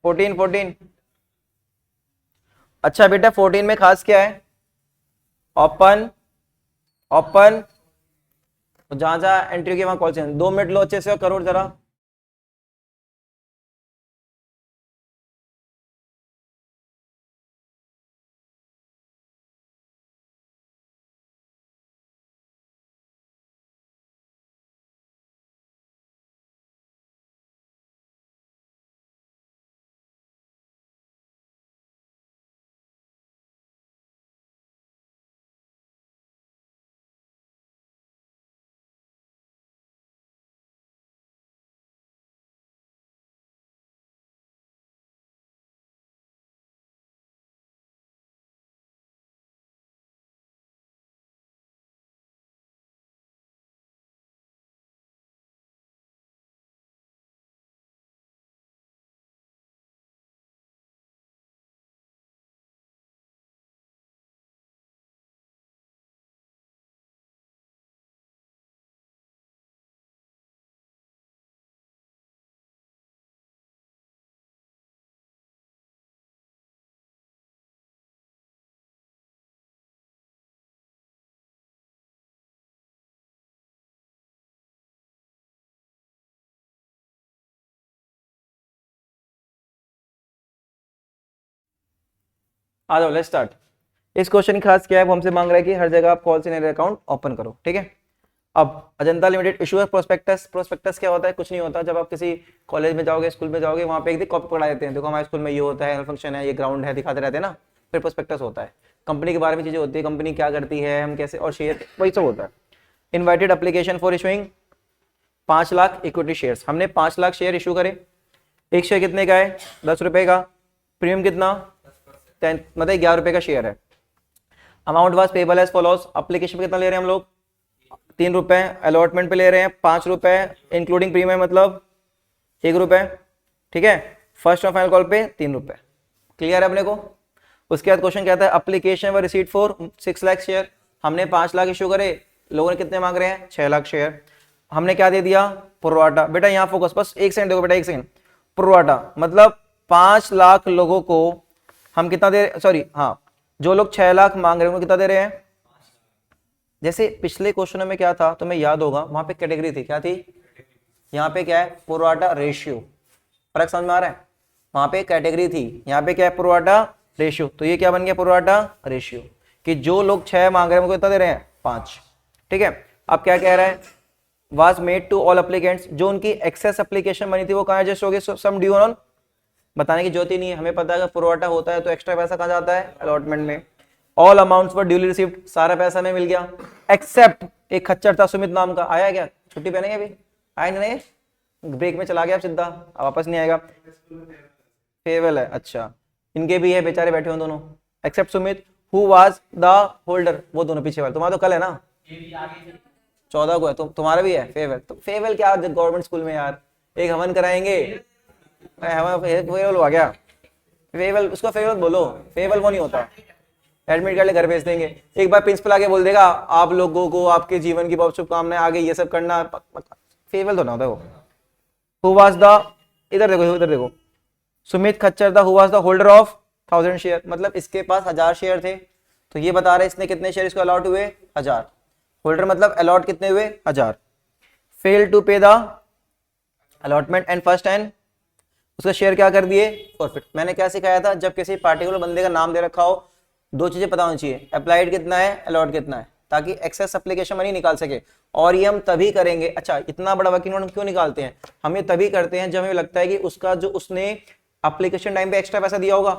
14 14। अच्छा बेटा, 14 में खास क्या है, ओपन, ओपन, जहां जहां एंट्री की वहां कॉल चेंज। 2 मिनट लो अच्छे से और करो जरा। आ जाओ लेट्स स्टार्ट। इस क्वेश्चन की खास क्या है, वो हमसे मांग रहा है कि हर जगह आप कॉल सिनेरियो अकाउंट ओपन करो, ठीक है। अब अजंता लिमिटेड इशू है प्रोस्पेक्टस। प्रोस्पेक्टस क्या होता है? कुछ नहीं होता। जब आप किसी कॉलेज में जाओगे, स्कूल में जाओगे, वहाँ पे एक दिन कॉपी पढ़ा देते हैं, देखो हमारे स्कूल में ये होता है, फंक्शन है, ये ग्राउंड है, दिखाते रहते हैं ना। फिर प्रोस्पेक्टस होता है, कंपनी के बारे में चीजें होती है, कंपनी क्या करती है, हम कैसे, और शेयर, वही सब होता है। Invited application for issuing 5 lakh equity shares. हमने 5 लाख शेयर इशू करे। एक शेयर कितने का है? 10 रुपए का। प्रीमियम कितना? 10, मतलब 11 रुपए का शेयर है। Amount was payable as follows. Application पे कितना ले रहे हैं हम लोग? 3 रुपए। अलॉटमेंट पे ले रहे हैं 5 रुपए, इंक्लूडिंग प्रीमियम मतलब 1 रुपए, ठीक है। फर्स्ट और फाइनल कॉल पे 3 रुपए। क्लियर है अपने को? उसके बाद क्वेश्चन कहता है एप्लीकेशन व रिसीट फॉर 6 लाख शेयर। हमने 5 लाख इशू करे, लोगों ने कितने मांग रहे हैं? 6 लाख शेयर। हमने क्या दे दिया? प्रोराटा। बेटा यहाँ फोकस, बस एक सेकंड देखो बेटा, एक सेकंड। प्रोराटा मतलब 5 लाख लोगों को हम कितना दे, सॉरी हाँ, जो लोग 6 लाख मांग रहे हैं उनको कितना दे रहे हैं? जैसे पिछले क्वेश्चनों में क्या था तुम्हें याद होगा, वहां पे कैटेगरी थी, क्या थी? यहाँ पे क्या है? Pro rata ratio. फर्क समझ में आ रहा है? वहां पे कैटेगरी थी, यहाँ पे क्या है? Pro rata ratio. तो ये क्या बन गया? प्रोराटा रेशियो, कि जो लोग 6 मांग रहे हैं उनको कितना दे रहे हैं? 5, ठीक है। अब क्या कह रहा है? Was made to all applicants. जो उनकी एक्सेस एप्लीकेशन बनी थी वो कहाँ एडजस्ट हो गई? सम ड्यू ऑन। बताने की जरूरत ही नहीं है, हमें पता है कि प्रोराटा होता है तो एक्स्ट्रा पैसा कहाँ जाता है? अलॉटमेंट में। ऑल अमाउंट्स वर ड्यूली रिसीव्ड। सारा पैसा हमें मिल गया, एक्सेप्ट एक खच्चर था सुमित नाम का। आया क्या? छुट्टी पे नहीं अभी आया नहीं, ब्रेक में चला गया सीधा, अब वापस नहीं आएगा। फेयरवेल है, अच्छा। इनके भी है, बेचारे बैठे हुए दोनों। Except Sumit who was the holder. वो दोनों पीछे वाले। तुम्हारा तो कल है ना, 14 को है। तुम्हारा भी है फेयरवेल। तो फेयरवेल क्या गवर्नमेंट स्कूल में यार, एक हवन कराएंगे। फेयरवेल हुआ क्या? फेयरवेल, उसको फेयरवेल बोलो, फेयरवेल वो नहीं होता। एडमिट कार्ड ले घर भेज देंगे। एक बार प्रिंसिपल आके बोल देगा आप लोगों को आपके जीवन की बहुत शुभकामनाएं, आगे ये सब करना। फेयरवेल तो ना होता वो। हु वाज द, इधर देखो, इधर देखो, सुमित खच्चर the who was the holder of 1000 share. मतलब इसके पास 1000 शेयर थे, तो ये बता रहे इसने कितने शेयर इसको अलॉट हुए? 1000। होल्डर मतलब अलॉट कितने हुए? 1000। Fail to pay the allotment and first and, उसका शेयर क्या कर दिए? फॉरफिट। मैंने क्या सिखाया था? जब किसी पार्टिकुलर बंदे का नाम दे रखा हो, 2 चीजें पता होनी चाहिए, अप्लाइड कितना है, अलॉट कितना है, ताकि एक्सेस एप्लीकेशन मनी निकाल सके। और ये हम तभी करेंगे। अच्छा, इतना बड़ा वर्किंग नोट हम क्यों निकालते हैं? हम ये तभी करते हैं जब हमें लगता है कि उसका जो उसने एप्लीकेशन टाइम पे एक्स्ट्रा पैसा दिया होगा,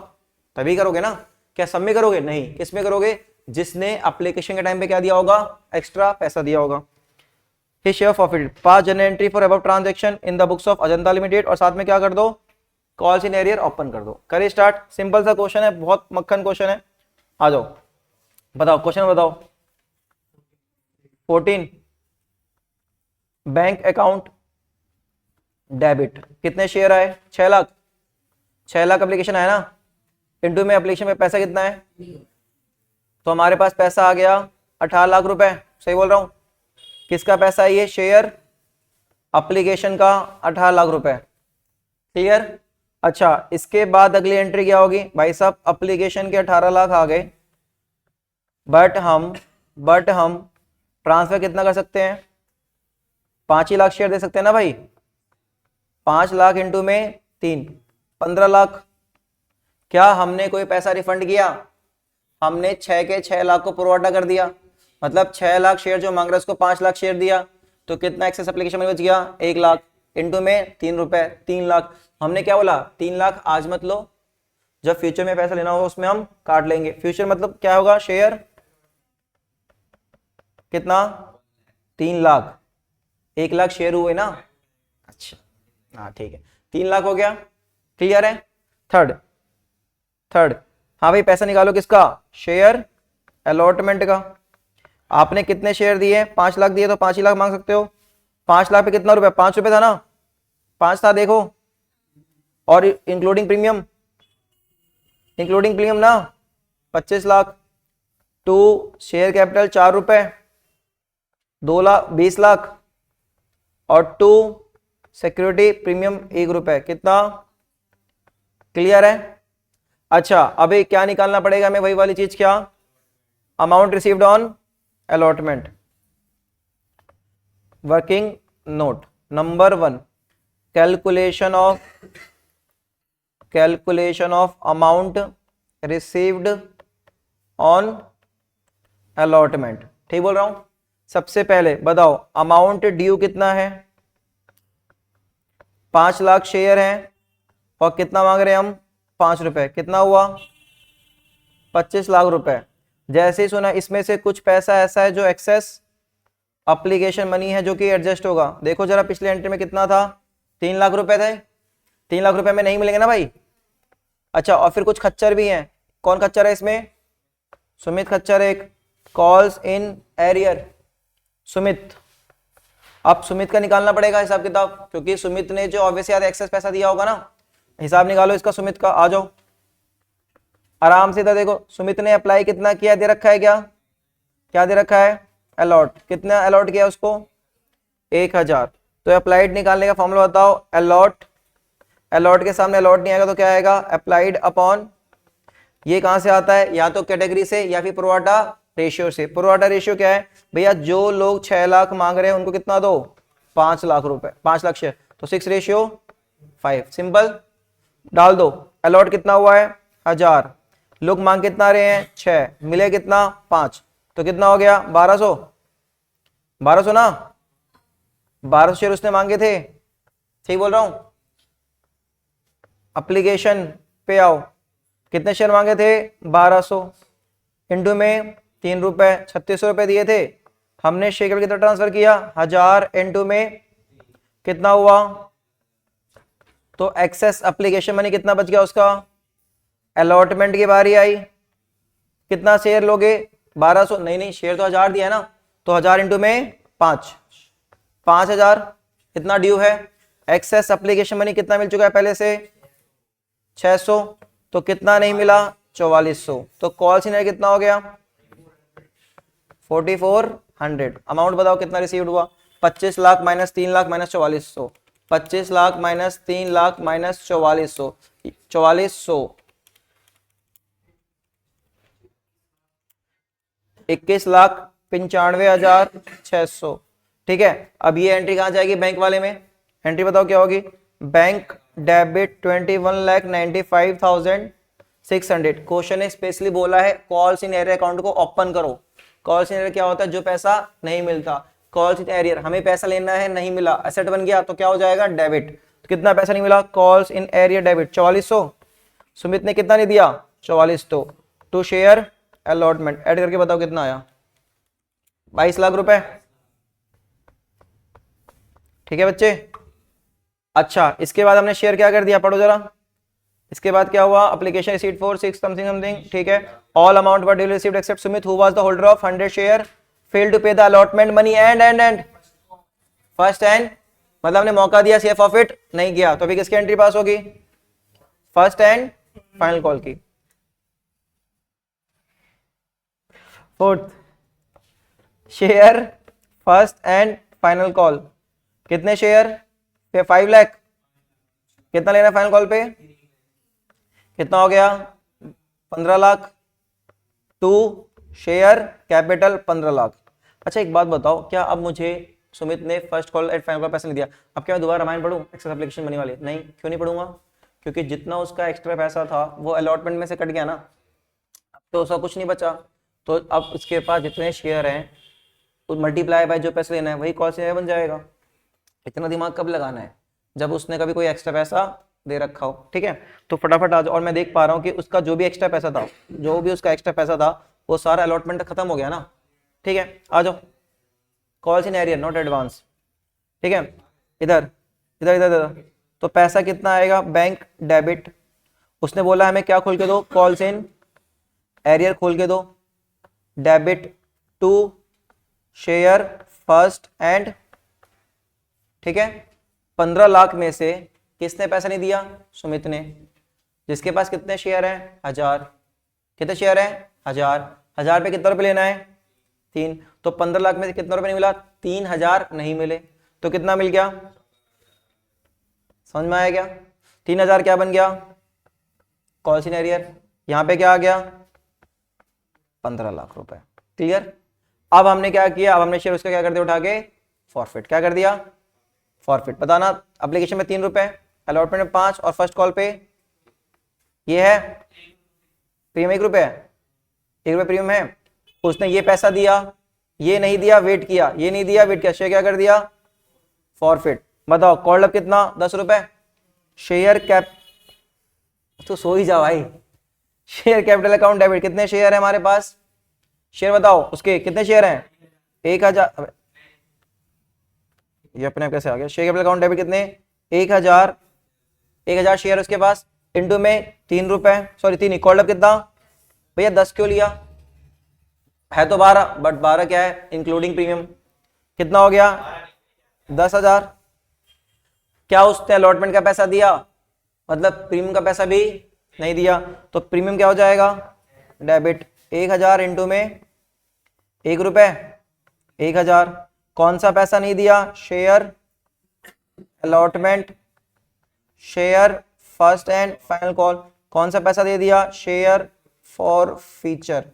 तभी करोगे ना। क्या सब में करोगे? नहीं। किसमें करोगे? जिसने एप्लीकेशन के टाइम पे क्या दिया होगा? एक्स्ट्रा पैसा दिया होगा। Share forfeited. Pass journal entry for above transaction in the books of Ajanta limited, और साथ में क्या कर दो? कॉल सिनेरियर ओपन कर दो। करिए स्टार्ट। सिंपल सा क्वेश्चन है, बहुत मक्खन क्वेश्चन है। आ जाओ, बताओ क्वेश्चन बताओ। 14 बैंक अकाउंट डेबिट। कितने शेयर आए? 6 लाख। 6 लाख एप्लीकेशन आया ना, इंटू में एप्लीकेशन में पैसा कितना है? तो हमारे पास पैसा आ गया 18 लाख रुपए। सही बोल रहा हूं? किसका पैसा है ये? शेयर एप्लीकेशन का 18 लाख रुपए। क्लियर? अच्छा, इसके बाद अगली एंट्री क्या होगी? भाई साहब एप्लीकेशन के 18 लाख आ गए, बट हम ट्रांसफर कितना कर सकते हैं? 5 ही लाख शेयर दे सकते हैं ना भाई। 5 लाख इंटू में 3, 15 लाख। क्या हमने कोई पैसा रिफंड किया? हमने 6 के 6 लाख को प्रोवाटा कर दिया, मतलब 6 लाख शेयर जो मांग रहा है उसको 5 लाख शेयर दिया, तो कितना एक्सेस एप्लीकेशन में बच गया? 1 लाख इंटू में 3 रुपए, 3 लाख। हमने क्या बोला? 3 लाख आज मत लो, जब फ्यूचर में पैसा लेना होगा उसमें हम काट लेंगे। फ्यूचर मतलब क्या होगा? शेयर कितना? 3 लाख। 1 लाख शेयर हुए ना। अच्छा हाँ ठीक है, 3 लाख हो गया। क्लियर है? थर्ड हाँ भाई, पैसा निकालो किसका? शेयर अलॉटमेंट का। आपने कितने शेयर दिए? 5 लाख दिए, तो 5 ही लाख मांग सकते हो। 5 लाख पे कितना रुपया? 5 रुपए था ना, 5 था देखो, और इंक्लूडिंग प्रीमियम ना 25 लाख। टू शेयर कैपिटल 4 रुपए, 2 लाख 20 लाख, और 2 सिक्योरिटी प्रीमियम 1 रुपए। कितना? क्लियर है? अच्छा, अभी क्या निकालना पड़ेगा हमें? वही वाली चीज, क्या? Amount received on allotment. Working note number 1, calculation of amount received on allotment. ठीक बोल रहा हूं? सबसे पहले बताओ अमाउंट ड्यू कितना है? 5 लाख शेयर हैं और कितना मांग रहे हैं हम? 5 रुपए। कितना हुआ? 25 लाख रुपए। जैसे ही सुना इसमें से कुछ पैसा ऐसा है जो एक्सेस एप्लीकेशन मनी है जो कि एडजस्ट होगा। देखो जरा पिछले एंट्री में कितना था? 3 लाख रुपए थे। 3 लाख रुपए में नहीं मिलेंगे ना भाई। अच्छा, और फिर कुछ खच्चर भी हैं। कौन खच्चर है इसमें? सुमित खच्चर एक। Calls in arrear, Sumit. अब सुमित का निकालना पड़ेगा हिसाब किताब, क्योंकि सुमित ने जो ऑब्वियसली याद एक्सेस पैसा दिया होगा ना। हिसाब निकालो इसका सुमित का, आ जाओ आराम से। इधर देखो सुमित ने अप्लाई कितना किया, दे रखा है क्या? क्या दे रखा है? अलॉट। कितना अलॉट किया उसको? 1000। तो अप्लाइड निकालने का फॉर्मूला बताओ। अलॉट, अलॉट के सामने अलॉट नहीं आएगा तो क्या आएगा? Applied upon. ये कहां से आता है? या तो कैटेगरी से या फिर प्रोराटा रेशियो से। प्रोराटा रेशियो क्या है भैया? जो लोग 6 लाख मांग रहे हैं उनको कितना दो? 5 लाख रुपए, 5 लाख शेयर, तो 6:5। सिंपल, डाल दो। अलॉट कितना हुआ है? 1000। लोग मांग कितना रहे हैं? 6। मिले कितना? 5। तो कितना हो गया? 1200। 1200 ना, 1200 शेयर उसने मांगे थे। ठीक बोल रहा हूं? एप्लीकेशन पे आओ, कितने शेयर मांगे थे? 1200। इंटू में 3 रुपए, 3600 रुपए दिए थे। हमने शेयर कितना ट्रांसफर किया? 1000 इंटू में कितना हुआ? तो एक्सेस एप्लीकेशन मनी कितना बच गया उसका? अलॉटमेंट की बारी आई, कितना शेयर लोगे? 1200। नहीं, शेयर तो 1000 दिया है ना, तो 1000 इंटू में 5, 5000 इतना ड्यू है। एक्सेस एप्लीकेशन मनी कितना मिल चुका है पहले से? 600। तो कितना नहीं मिला? 4400। तो कॉल सीनियर कितना हो गया? 4400। अमाउंट बताओ कितना रिसीव्ड हुआ? 25 lakh minus 3 lakh minus 4400। 25 lakh minus 3 lakh minus 4400, 4400। 21,95,600। ठीक है, अब ये एंट्री कहां जाएगी? बैंक वाले में। एंट्री बताओ क्या होगी? Bank debit 21,95,600। क्वेश्चन ने स्पेशली बोला है कॉल्स इन एरियर अकाउंट को ओपन करो। कॉल्स इन एरियर क्या होता है? जो पैसा नहीं मिलता। कॉल्स इन एरियर, हमें पैसा लेना है, नहीं मिला, एसेट बन गया, तो क्या हो जाएगा? डेबिट। तो कितना पैसा नहीं मिला? Calls in arrear debit 4400। Sumit ने कितना नहीं दिया? 4400 टू शेयर अलॉटमेंट। ऐड करके बताओ कितना आया? 22 लाख रुपए। ठीक है बच्चे। अच्छा, इसके बाद हमने शेयर क्या कर दिया? पढ़ो जरा। इसके बाद क्या हुआ? Application receipt for 6 something something. ठीक है, all amount were duly received except Sumit who was the holder of 100 share failed to pay the allotment money and first and, मतलब हमने मौका दिया सेफ ऑफ इट, नहीं किया, तो अभी किसकी एंट्री पास होगी? फर्स्ट एंड फाइनल कॉल की। Fourth, share first and final call. कितने शेयर? 5 लाख। कितना लेना फाइनल कॉल पे? कितना हो गया? 15 lakh. To share capital 15 lakh. अच्छा एक बात बताओ, क्या अब मुझे सुमित ने first call at final call पैसा नहीं दिया, अब क्या मैं दोबारा रामायण पढ़ूं एक्सेस एप्लीकेशन मनी वाली? नहीं। क्यों नहीं पढ़ूंगा? क्योंकि जितना उसका एक्स्ट्रा पैसा था वो अलॉटमेंट में से कट गया ना, अब तो उसका कुछ नहीं बचा। तो अब उसके पास जितने शेयर हैं मल्टीप्लाई बाय जो पैसे लेना है वही कॉल से बन जाएगा। इतना दिमाग कब लगाना है? जब उसने कभी कोई एक्स्ट्रा पैसा दे रखा हो। ठीक है, तो फटाफट आ जाओ। और मैं देख पा रहा हूँ कि उसका जो भी एक्स्ट्रा पैसा था, जो भी उसका एक्स्ट्रा पैसा था वो सारा अलॉटमेंट खत्म हो गया ना। ठीक है, आ जाओ। Calls in arrear not advance. ठीक है, इधर इधर इधर इधर। तो पैसा कितना आएगा? Bank debit. उसने बोला हमें क्या खोल के दो? कॉल्स इन एरियर खोल के दो। Debit to share first and. ठीक है, 15 लाख में से किसने पैसा नहीं दिया? सुमित ने। जिसके पास कितने शेयर हैं? 1000। कितने शेयर हैं? 1000। 1000 पे कितना रुपए लेना है? 3। तो 15 लाख में से कितना रुपए नहीं मिला? 3000 नहीं मिले। तो कितना मिल गया? समझ में आया क्या? 3000 क्या बन गया? Calls in arrear. यहां पे क्या आ गया? 15 लाख रुपए। क्लियर? अब हमने क्या किया? अब हमने शेयर उसका क्या कर दिया? उठा के फॉरफिट। क्या कर दिया? फॉरफिट। बताना, एप्लीकेशन में 3 रुपए, अलॉटमेंट में 5 और फर्स्ट कॉल पे ये है प्रीमियम 1 रुपये है, 1 रुपये प्रीमियम है। उसने ये पैसा दिया, ये नहीं दिया, वेट किया, ये नहीं दिया, वेट किया, शेयर क्या कर दिया, फॉरफिट। बताओ कॉल्ड अप कितना, 10 रुपए। शेयर कैप, तो सो ही जाओ भाई। शेयर कैपिटल अकाउंट डेबिट, कितने शेयर है हमारे पास, शेयर बताओ उसके कितने शेयर हैं, 1000। ये अपने आप कैसे आ गया, शेयर कैपिटल अकाउंट डेबिट कितने, 1000, 1000 शेयर उसके पास, इंटू में 3 रुपए, सॉरी 3, कॉल्ड अप कितना भैया, 10 क्यों लिया, है तो 12, बट 12 क्या है, इंक्लूडिंग प्रीमियम, कितना हो गया, 10,000। क्या उसने अलॉटमेंट का पैसा दिया, मतलब प्रीमियम का पैसा भी नहीं दिया, तो प्रीमियम क्या हो जाएगा, डेबिट। 1000 इंटू में 1 रुपए, 1000। कौन सा पैसा नहीं दिया, share allotment, share first and final call. कौन सा पैसा दे दिया, शेयर फॉर फीचर।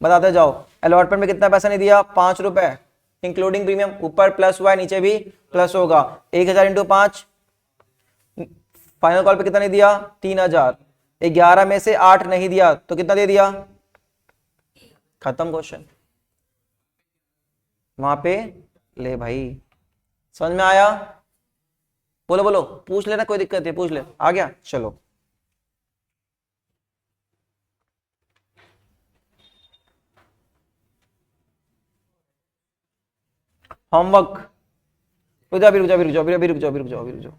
बताते जाओ, अलॉटमेंट में कितना पैसा नहीं दिया, 5 रुपए, इंक्लूडिंग प्रीमियम, ऊपर प्लस हुआ है नीचे भी प्लस होगा, 1000 इंटू 5। फाइनल कॉल पे कितना नहीं दिया, 3000। 11 में से 8 नहीं दिया तो कितना दे दिया, खत्म क्वेश्चन, वहां पे ले भाई। समझ में आया, बोलो बोलो, पूछ लेना, कोई दिक्कत है पूछ ले, आ गया, चलो। होमवर्क, रुक जाओ, रुक जाओ।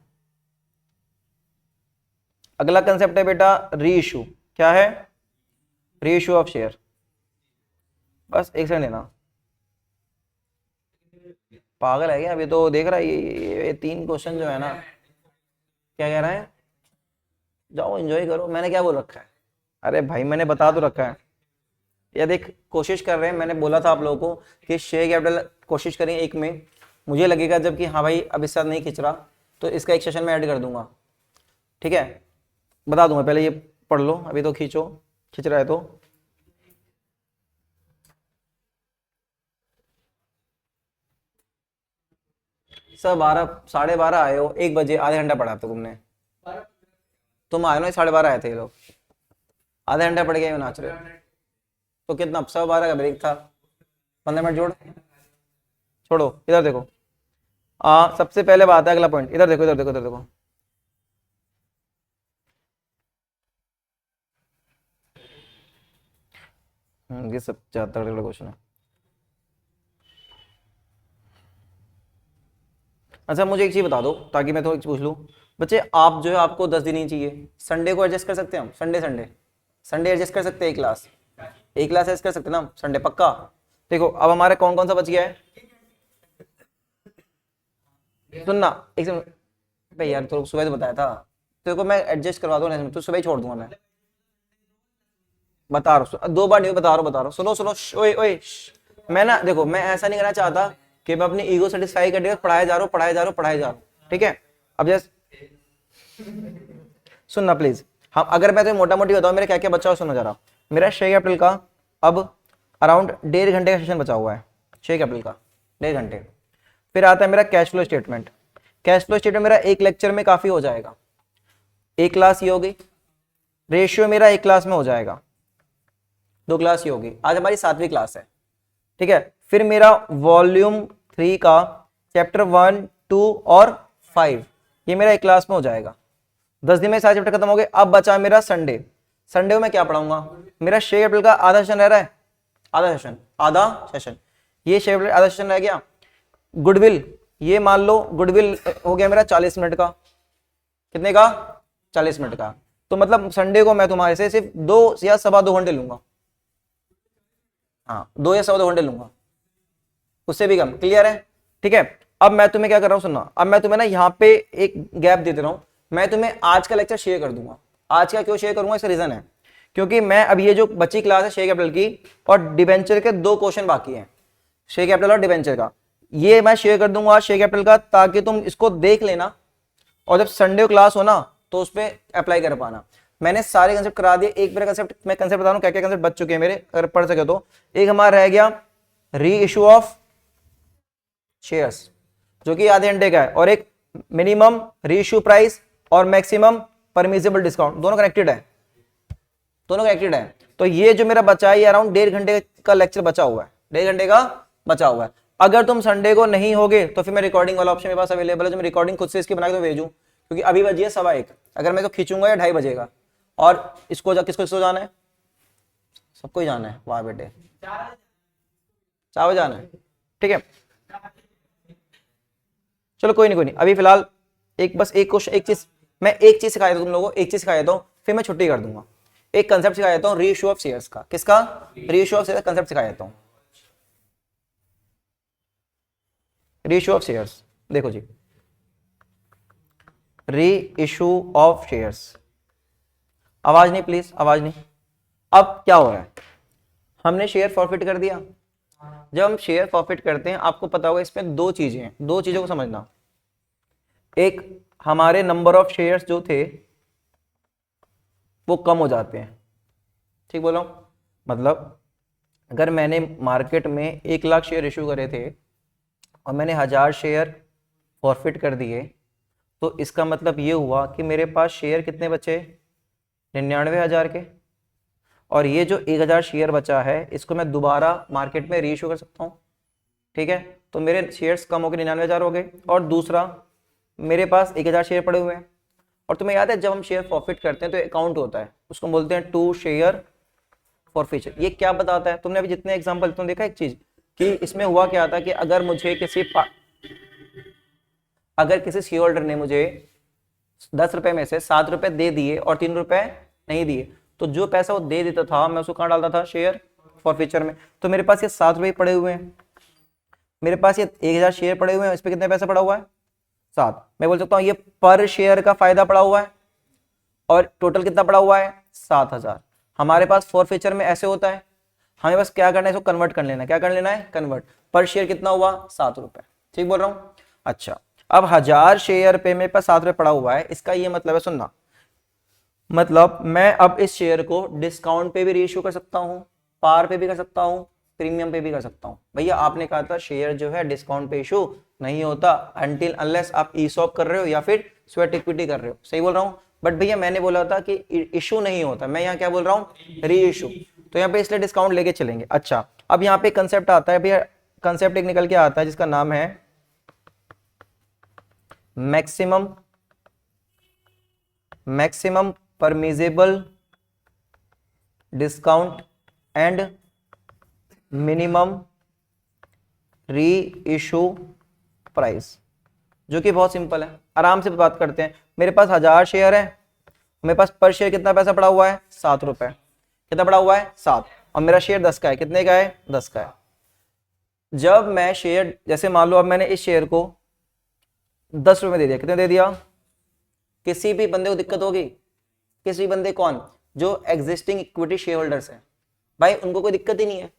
अगला कंसेप्ट है बेटा री इशू। क्या है, री इशू ऑफ शेयर। बस एक सेकंड लेना, पागल है क्या, अभी तो देख रहा है ये 3 क्वेश्चन जो है ना, क्या कह रहा है, जाओ एंजॉय करो, मैंने क्या बोल रखा है, अरे भाई मैंने बता तो रखा है। या देख, कोशिश कर रहे हैं, मैंने बोला था आप लोगों को कि शेयर कैपिटल कोशिश करें एक में, मुझे लगेगा जब कि हाँ भाई अब इस साथ नहीं खिंच रहा तो इसका एक सेशन में ऐड कर दूंगा, ठीक है, बता दूंगा, पहले ये पढ़ लो, अभी तो खींचो, खिंच रहा है तो। सब 12, 12:30 आए हो, 1 बजे, आधे घंटा पढ़ा था तुमने, तुम आए ना 12:30 आए थे ये लोग, आधा घंटा पढ़ के नाच रहे हो, तो कितना 12:15 का ब्रेक था, 15 मिनट जोड़, छोड़ो, इधर देखो। सबसे पहले बात है, अगला पॉइंट, इधर देखो, इधर देखो, इधर देखो। ये सब ज्यादा तगड़ा क्वेश्चन है। अच्छा मुझे एक चीज बता दो ताकि मैं थोड़ी पूछ लूं, बच्चे आप जो है आपको 10 दिन ही चाहिए, संडे को एडजस्ट कर सकते हैं हम, संडे एडजस्ट कर सकते हैं, एक क्लास एडजस्ट कर सकते हैं ना हम संडे, पक्का। देखो अब हमारे कौन कौन सा बच गया है, सुनना एक सेकंड भाई, यार तो सुबह तो बताया था तेरे को, मैं एडजस्ट करवा दूँ, तो सुबह ही छोड़ दूंगा मैं, बता रहा हूँ 2 बार नहीं बता रहा हूँ, सुनो सुनो, ओए ओए, मैं ना देखो, मैं ऐसा नहीं करना चाहता कि मैं अपनी ईगो सेटिस्फाई करने पढ़ाया जा रहा हूँ, ठीक है। अब जैसे सुनना प्लीज, हम अगर मैं तो मोटा मोटी बताऊँ मेरे क्या क्या बचा हुआ, सुनो जरा। मेरा शेयर कैपिटल का अब अराउंड 1.5 घंटे का सेशन बचा हुआ है, शेयर कैपिटल का 1.5 घंटे। फिर आता है मेरा cash flow statement. Cash flow statement मेरा एक लेक्चर में काफी हो जाएगा, एक क्लास ये होगी, रेशियो मेरा एक क्लास में हो जाएगा, 2 क्लास ये होगी, आज हमारी 7वीं क्लास है, ठीक है। फिर मेरा वॉल्यूम 3 का चैप्टर 1, 2 और 5 ये मेरा एक क्लास में हो जाएगा, 10 दिन में सारे चैप्टर खत्म हो गए। अब बचा मेरा संडे, संडे को मैं क्या पढ़ाऊंगा, मेरा शेयर कैपिटल का आधा सेशन रह रहा है, आधा सेशन, ये शेयर कैपिटल आधा सेशन रह गया। गुडविल, ये मान लो गुडविल हो गया मेरा 40 मिनट का, कितने का, 40 मिनट का, तो मतलब संडे को मैं तुम्हारे से सिर्फ 2 या 2.25 घंटे लूंगा, हाँ 2 या 2.25 घंटे लूंगा, उससे भी कम, क्लियर है, ठीक है। अब मैं तुम्हें क्या कर रहा हूं, सुनना, अब मैं तुम्हें ना यहाँ पे एक गैप दे रहा हूं, मैं तुम्हें आज का लेक्चर शेयर कर दूंगा। आज का क्यों शेयर करूंगा, इसका रीजन है क्योंकि मैं अब ये जो बची क्लास है शेयर कैपिटल की और डिबेंचर के 2 क्वेश्चन बाकी हैं, शेयर कैपिटल और डिबेंचर का, ये मैं शेयर कर दूंगा शेयर कैपिटल का, ताकि तुम इसको देख लेना और जब संडे क्लास हो ना तो उस पर अप्लाई कर पाना। मैंने सारे कंसेप्ट करा दिए, एक मेरा कंसेप्ट, मैं कंसेप्ट बता रहा हूं क्या क्या कंसेप्ट बच चुके हैं मेरे, अगर पढ़ सके तो। एक हमारा रह गया री इशू ऑफ शेयर्स जो कि आधे घंटे का है, और एक मिनिमम री इशू प्राइस और मैक्सिमम परमिसिबल डिस्काउंट, दोनों कनेक्टेड है, दोनों कनेक्टेड है। तो ये जो मेरा बचा है, ये अराउंड 1.5 घंटे का लेक्चर बचा हुआ है, 1.5 घंटे का बचा हुआ है। अगर तुम संडे को नहीं होगे तो फिर मैं रिकॉर्डिंग वाला ऑप्शन मेरे पास अवेलेबल है, जो मैं रिकॉर्डिंग खुद से इसकी बना के भेजूं, क्योंकि अभी बजी है 1:15। अगर मैं तो खींचूंगा या 2:30 बजेगा। और इसको किसको जाना है? सबको ही जाना है। वाह बेटे, 4 बजे जाना है, ठीक है। चलो कोई नहीं, अभी फिलहाल एक क्वेश्चन, मैं एक चीज सिखाया था तुम लोगों को, एक चीज सिखाया था, फिर मैं छुट्टी कर दूंगा। एक कंसेप्ट सिखाया था रीइश्यू ऑफ शेयर्स का। किसका? रीइश्यू ऑफ शेयर्स कंसेप्ट सिखाया था। रीइश्यू ऑफ शेयर्स, देखो जी, रीइश्यू ऑफ शेयर्स। आवाज नहीं प्लीज, आवाज नहीं। अब क्या हो रहा है, हमने शेयर फॉरफिट कर दिया। जब हम शेयर फॉरफिट करते हैं, आपको पता होगा इसमें दो चीजें हैं, दो चीजों को समझना। एक, हमारे नंबर ऑफ शेयर्स जो थे वो कम हो जाते हैं, ठीक बोलो। मतलब अगर मैंने मार्केट में 1 लाख शेयर इशू करे थे और मैंने 1000 शेयर फॉरफिट कर दिए, तो इसका मतलब ये हुआ कि मेरे पास शेयर कितने बचे? 99,000 के। और ये जो 1000 शेयर बचा है, इसको मैं दोबारा मार्केट में रीइशू कर सकता हूँ, ठीक है। तो मेरे शेयर्स कम हो गए, 99,000 हो गए। और दूसरा, मेरे पास 1000 शेयर पड़े हुए हैं। और तुम्हें याद है जब हम शेयर फॉरफिट करते हैं तो अकाउंट होता है, उसको बोलते हैं टू शेयर फॉरफिचर। ये क्या बताता है? तुमने अभी जितने एग्जांपल तुमने देखा एक चीज कि इसमें हुआ क्या था कि अगर मुझे अगर किसी शेयर होल्डर ने मुझे 10 रुपए में से 7 रुपए दे दिए और 3 रुपए नहीं दिए, तो जो पैसा वो दे देता था मैं उसको कहाँ डालता था? शेयर फॉरफिचर में। तो मेरे पास ये 7 रुपए पड़े हुए हैं, मेरे पास ये 1000 शेयर पड़े हुए हैं, इस पर कितना पैसा पड़ा हुआ है? 7। मैं बोल सकता हूँ ये पर शेयर का फायदा पड़ा हुआ है, और टोटल कितना पड़ा हुआ है? 7000। हमारे पास फॉरफिचर में ऐसे होता है, हमें बस क्या करना है, इसको कन्वर्ट कर लेना है। क्या कर लेना है? कन्वर्ट। पर शेयर कितना हुआ? 7 रुपए, ठीक बोल रहा हूँ? अच्छा, अब 1000 शेयर पे मेरे पास 7 रुपए पड़ा हुआ है, इसका ये मतलब है, सुनना, मतलब मैं अब इस शेयर को डिस्काउंट पे भी रीइश्यू कर सकता हूँ, पार पे भी कर सकता हूँ, प्रीमियम पे भी कर सकता हूँ। भैया आपने कहा था शेयर जो है डिस्काउंट पे इशू नहीं होता अनटिल अनलेस आप ईसॉप कर रहे हो या फिर स्वेट इक्विटी कर रहे हो, सही बोल रहा हूँ। बट भैया मैंने बोला था कि इशू नहीं होता, मैं यहाँ क्या बोल रहा हूँ? री इशू। तो यहाँ पे इसलिए डिस्काउंट लेके चलेंगे। अच्छा, अब यहाँ पे कंसेप्ट आता है भैया, कंसेप्ट एक निकल के आता है जिसका नाम है maximum permissible discount and minimum री इशू प्राइस, जो कि बहुत सिंपल है। आराम से बात करते हैं। मेरे पास 1000 शेयर है, मेरे पास पर शेयर कितना पैसा पड़ा हुआ है? 7 रुपए। कितना पड़ा हुआ है? 7। और मेरा शेयर 10 का है। कितने का है? 10 का है। जब मैं शेयर, जैसे मान लो अब मैंने इस शेयर को 10 रुपए दे दिया, कितने दे दिया? किसी भी बंदे को दिक्कत होगी? किसी बंदे, कौन? जो एग्जिस्टिंग इक्विटी शेयर होल्डर्स है भाई, उनको कोई दिक्कत ही नहीं है।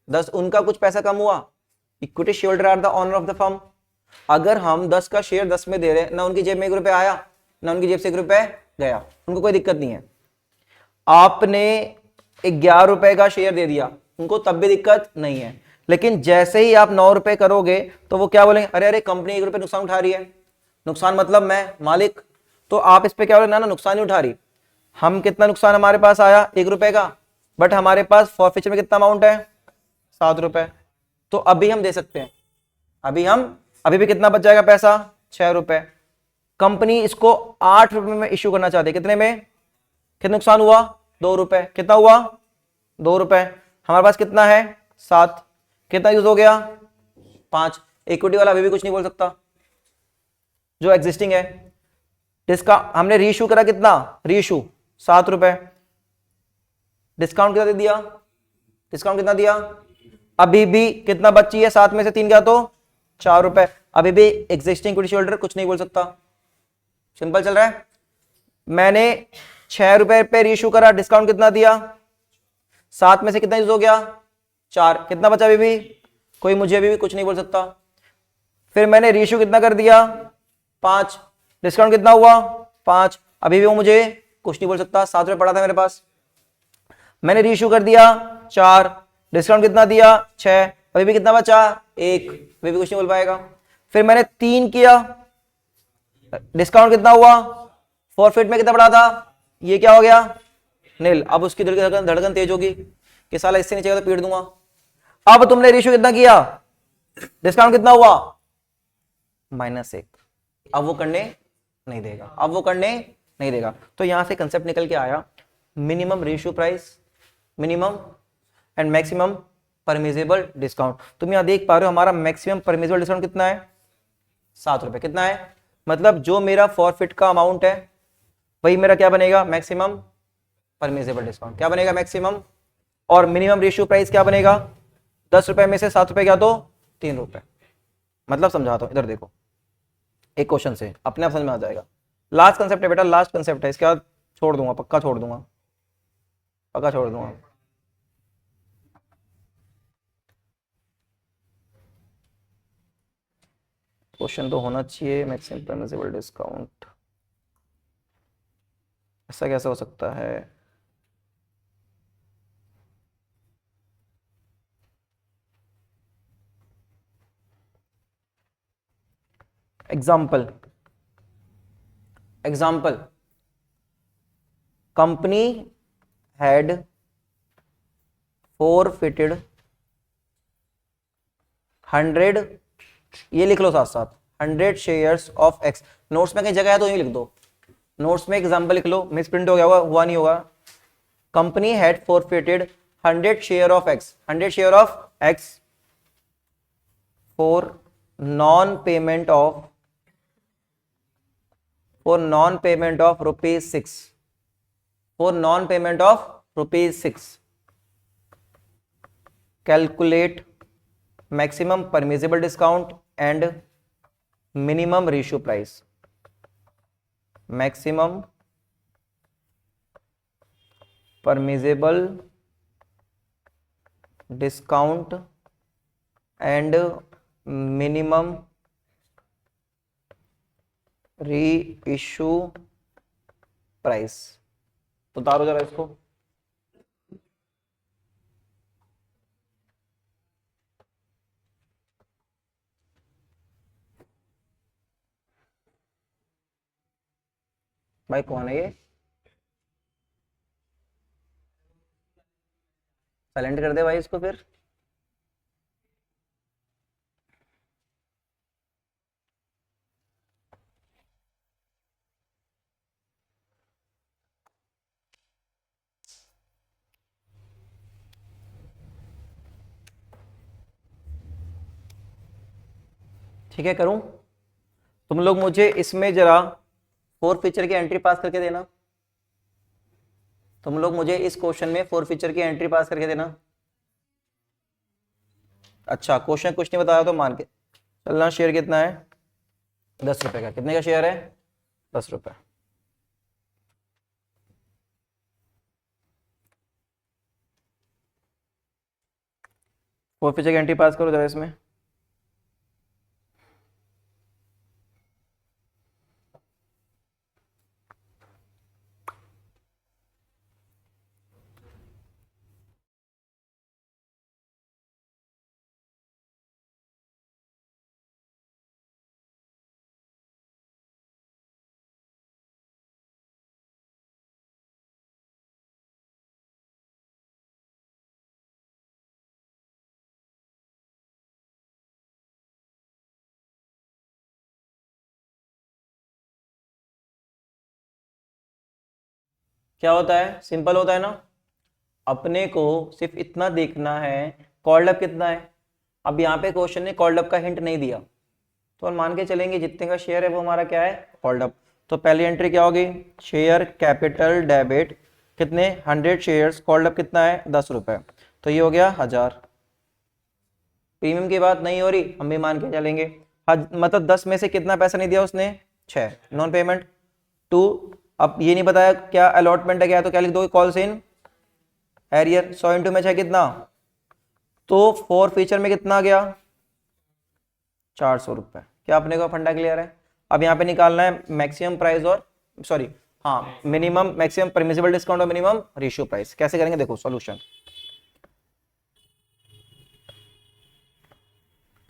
10, उनका कुछ पैसा कम हुआ, equity share holder are the owner of the firm. अगर हम 10 का शेयर 10 में दे रहे हैं, ना उनकी जेब में 1 रुपए आया, ना उनकी जेब से 1 रुपए गया, उनको कोई दिक्कत नहीं है। आपने 11 रुपए का शेयर दे दिया, उनको तब भी दिक्कत नहीं है। लेकिन जैसे ही आप 9 रुपए करोगे तो वो क्या बोलेंगे? अरे अरे कंपनी 1 रुपए नुकसान उठा रही है। नुकसान मतलब मैं मालिक, तो आप इस पे क्या बोले? ना ना नुकसान नहीं उठा रही। हम कितना नुकसान हमारे पास आया? 1 रुपए का, बट हमारे पास फॉरफिचर में कितना अमाउंट है? 7 रुपए। तो अभी हम दे सकते हैं, अभी भी कितना बच जाएगा पैसा? 6 रुपए। कंपनी इसको 8 रुपए में इश्यू करना चाहती है, कितने में? कितना नुकसान हुआ? 2 रुपए। कितना हुआ? 2 रुपए। हमारे पास कितना है? 7। कितना यूज हो गया? 5। इक्विटी वाला अभी भी कुछ नहीं बोल सकता, जो एग्जिस्टिंग है। जिसका हमने रीइश्यू करा, कितना रीइश्यू? 7 रुपए। डिस्काउंट कितना दे दिया? डिस्काउंट कितना दिया? अभी भी कितना बची है? 7 में से 3 गया तो 4 रुपए। अभी भी एग्जिस्टिंग इक्विटी होल्डर कुछ नहीं बोल सकता, सिंपल चल रहा है। मैंने 6 रुपए पे रीइश्यू करा, डिस्काउंट कितना दिया? 7 में से कितना यूज हो गया? 4। कितना बचा? अभी भी कोई मुझे अभी भी कुछ नहीं बोल सकता। फिर मैंने रीइश्यू कितना कर दिया? 5। डिस्काउंट कितना हुआ? 5। अभी भी वो मुझे कुछ नहीं बोल सकता, 7 रुपए पड़ा था मेरे पास। मैंने रीइश्यू कर दिया 4, डिस्काउंट कितना दिया? 6। अभी भी कितना बचा? 1। अभी भी कुछ नहीं बोल पाएगा। फिर मैंने 3 किया, डिस्काउंट कितना हुआ? फॉरफिट में कितना पड़ा था? ये क्या हो गया? नील। अब उसकी दिल की धड़कन धड़कन तेज होगी कि साला इससे नीचे तो पीट दूंगा। अब तुमने रेशियो कितना किया, डिस्काउंट कितना हुआ, -1। अब वो करने नहीं देगा, अब वो करने नहीं देगा। तो यहां से कंसेप्ट निकल के आया, minimum ratio price, minimum and maximum permissible discount. तुम यहां देख पा रहे हो हमारा मैक्सिमम परमिजेबल डिस्काउंट कितना है, 7 रुपए। कितना है, मतलब जो मेरा फॉरफिट का अमाउंट है वही मेरा क्या बनेगा, मैक्सिमम परमिजेबल डिस्काउंट। क्या बनेगा, मैक्सिमम। और मिनिमम रेशियो प्राइस क्या बनेगा, 10 रुपए में से 7 रुपए क्या, तो 3 रुपए। मतलब समझाता हूं, इधर देखो, एक क्वेश्चन से अपने आप समझ में आ जाएगा। लास्ट कंसेप्ट है बेटा, लास्ट कंसेप्ट है, इसके बाद छोड़ दूंगा, पक्का छोड़ दूंगा, पक्का छोड़ दूंगा। क्वेश्चन तो होना चाहिए, मैक्सिमम परमिसिबल डिस्काउंट, ऐसा कैसे हो सकता है। Example, example, company had forfeited 100, ये लिख लो साथ साथ, 100 शेयर्स ऑफ एक्स। नोट्स में कहीं जगह है तो यही लिख दो, नोट्स में एग्जाम्पल लिख लो, मिस प्रिंट हो गया होगा, हुआ नहीं होगा। Company had forfeited 100 share of x, 100 share of x for non payment of, for non payment of ₹6, for non payment of ₹6। Calculate maximum permissible discount and minimum ratio price, maximum permissible discount and minimum री issue price. उतारो जरा इसको, भाई कौन है ये, silent कर दे भाई इसको फिर। ठीक है, करूं, तुम लोग मुझे इसमें जरा 4 फीचर की एंट्री पास करके देना, तुम लोग मुझे इस क्वेश्चन में 4 फीचर की एंट्री पास करके देना। अच्छा, क्वेश्चन कुछ नहीं बताया तो मान के चलना। शेयर कितना है, 10 रुपए का। कितने का शेयर है, 10 रुपए। फोर फीचर की एंट्री पास करो जरा इसमें। क्या होता है, सिंपल होता है ना, अपने को सिर्फ इतना देखना है कॉल्ड अप कितना है। अब यहाँ पे क्वेश्चन ने कॉल्ड अप का हिंट नहीं दिया, तो हम मान के चलेंगे जितने का शेयर है वो हमारा क्या है, कॉल्ड अप। तो पहली एंट्री क्या होगी, शेयर कैपिटल डेबिट, कितने, 100 शेयर्स, कॉल्ड अप कितना है, 10 रुपए, तो ये हो गया 1000। प्रीमियम की बात नहीं हो रही, हम भी मान के चलेंगे, मतलब 10 में से कितना पैसा नहीं दिया उसने, 6, नॉन पेमेंट 2। अब ये नहीं बताया क्या अलॉटमेंट है क्या, तो क्या लिख दोगे, कॉल्स इन एरियर। 100 इंटू में 6 कितना, तो 4 फीचर में कितना आ गया, 400 रुपए। क्या अपने को फंडा क्लियर है। अब यहाँ पे निकालना है मैक्सिमम प्राइस और सॉरी हाँ मिनिमम, मैक्सिमम परमिसिबल डिस्काउंट और मिनिमम रेशियो प्राइस। कैसे करेंगे, देखो सॉल्यूशन,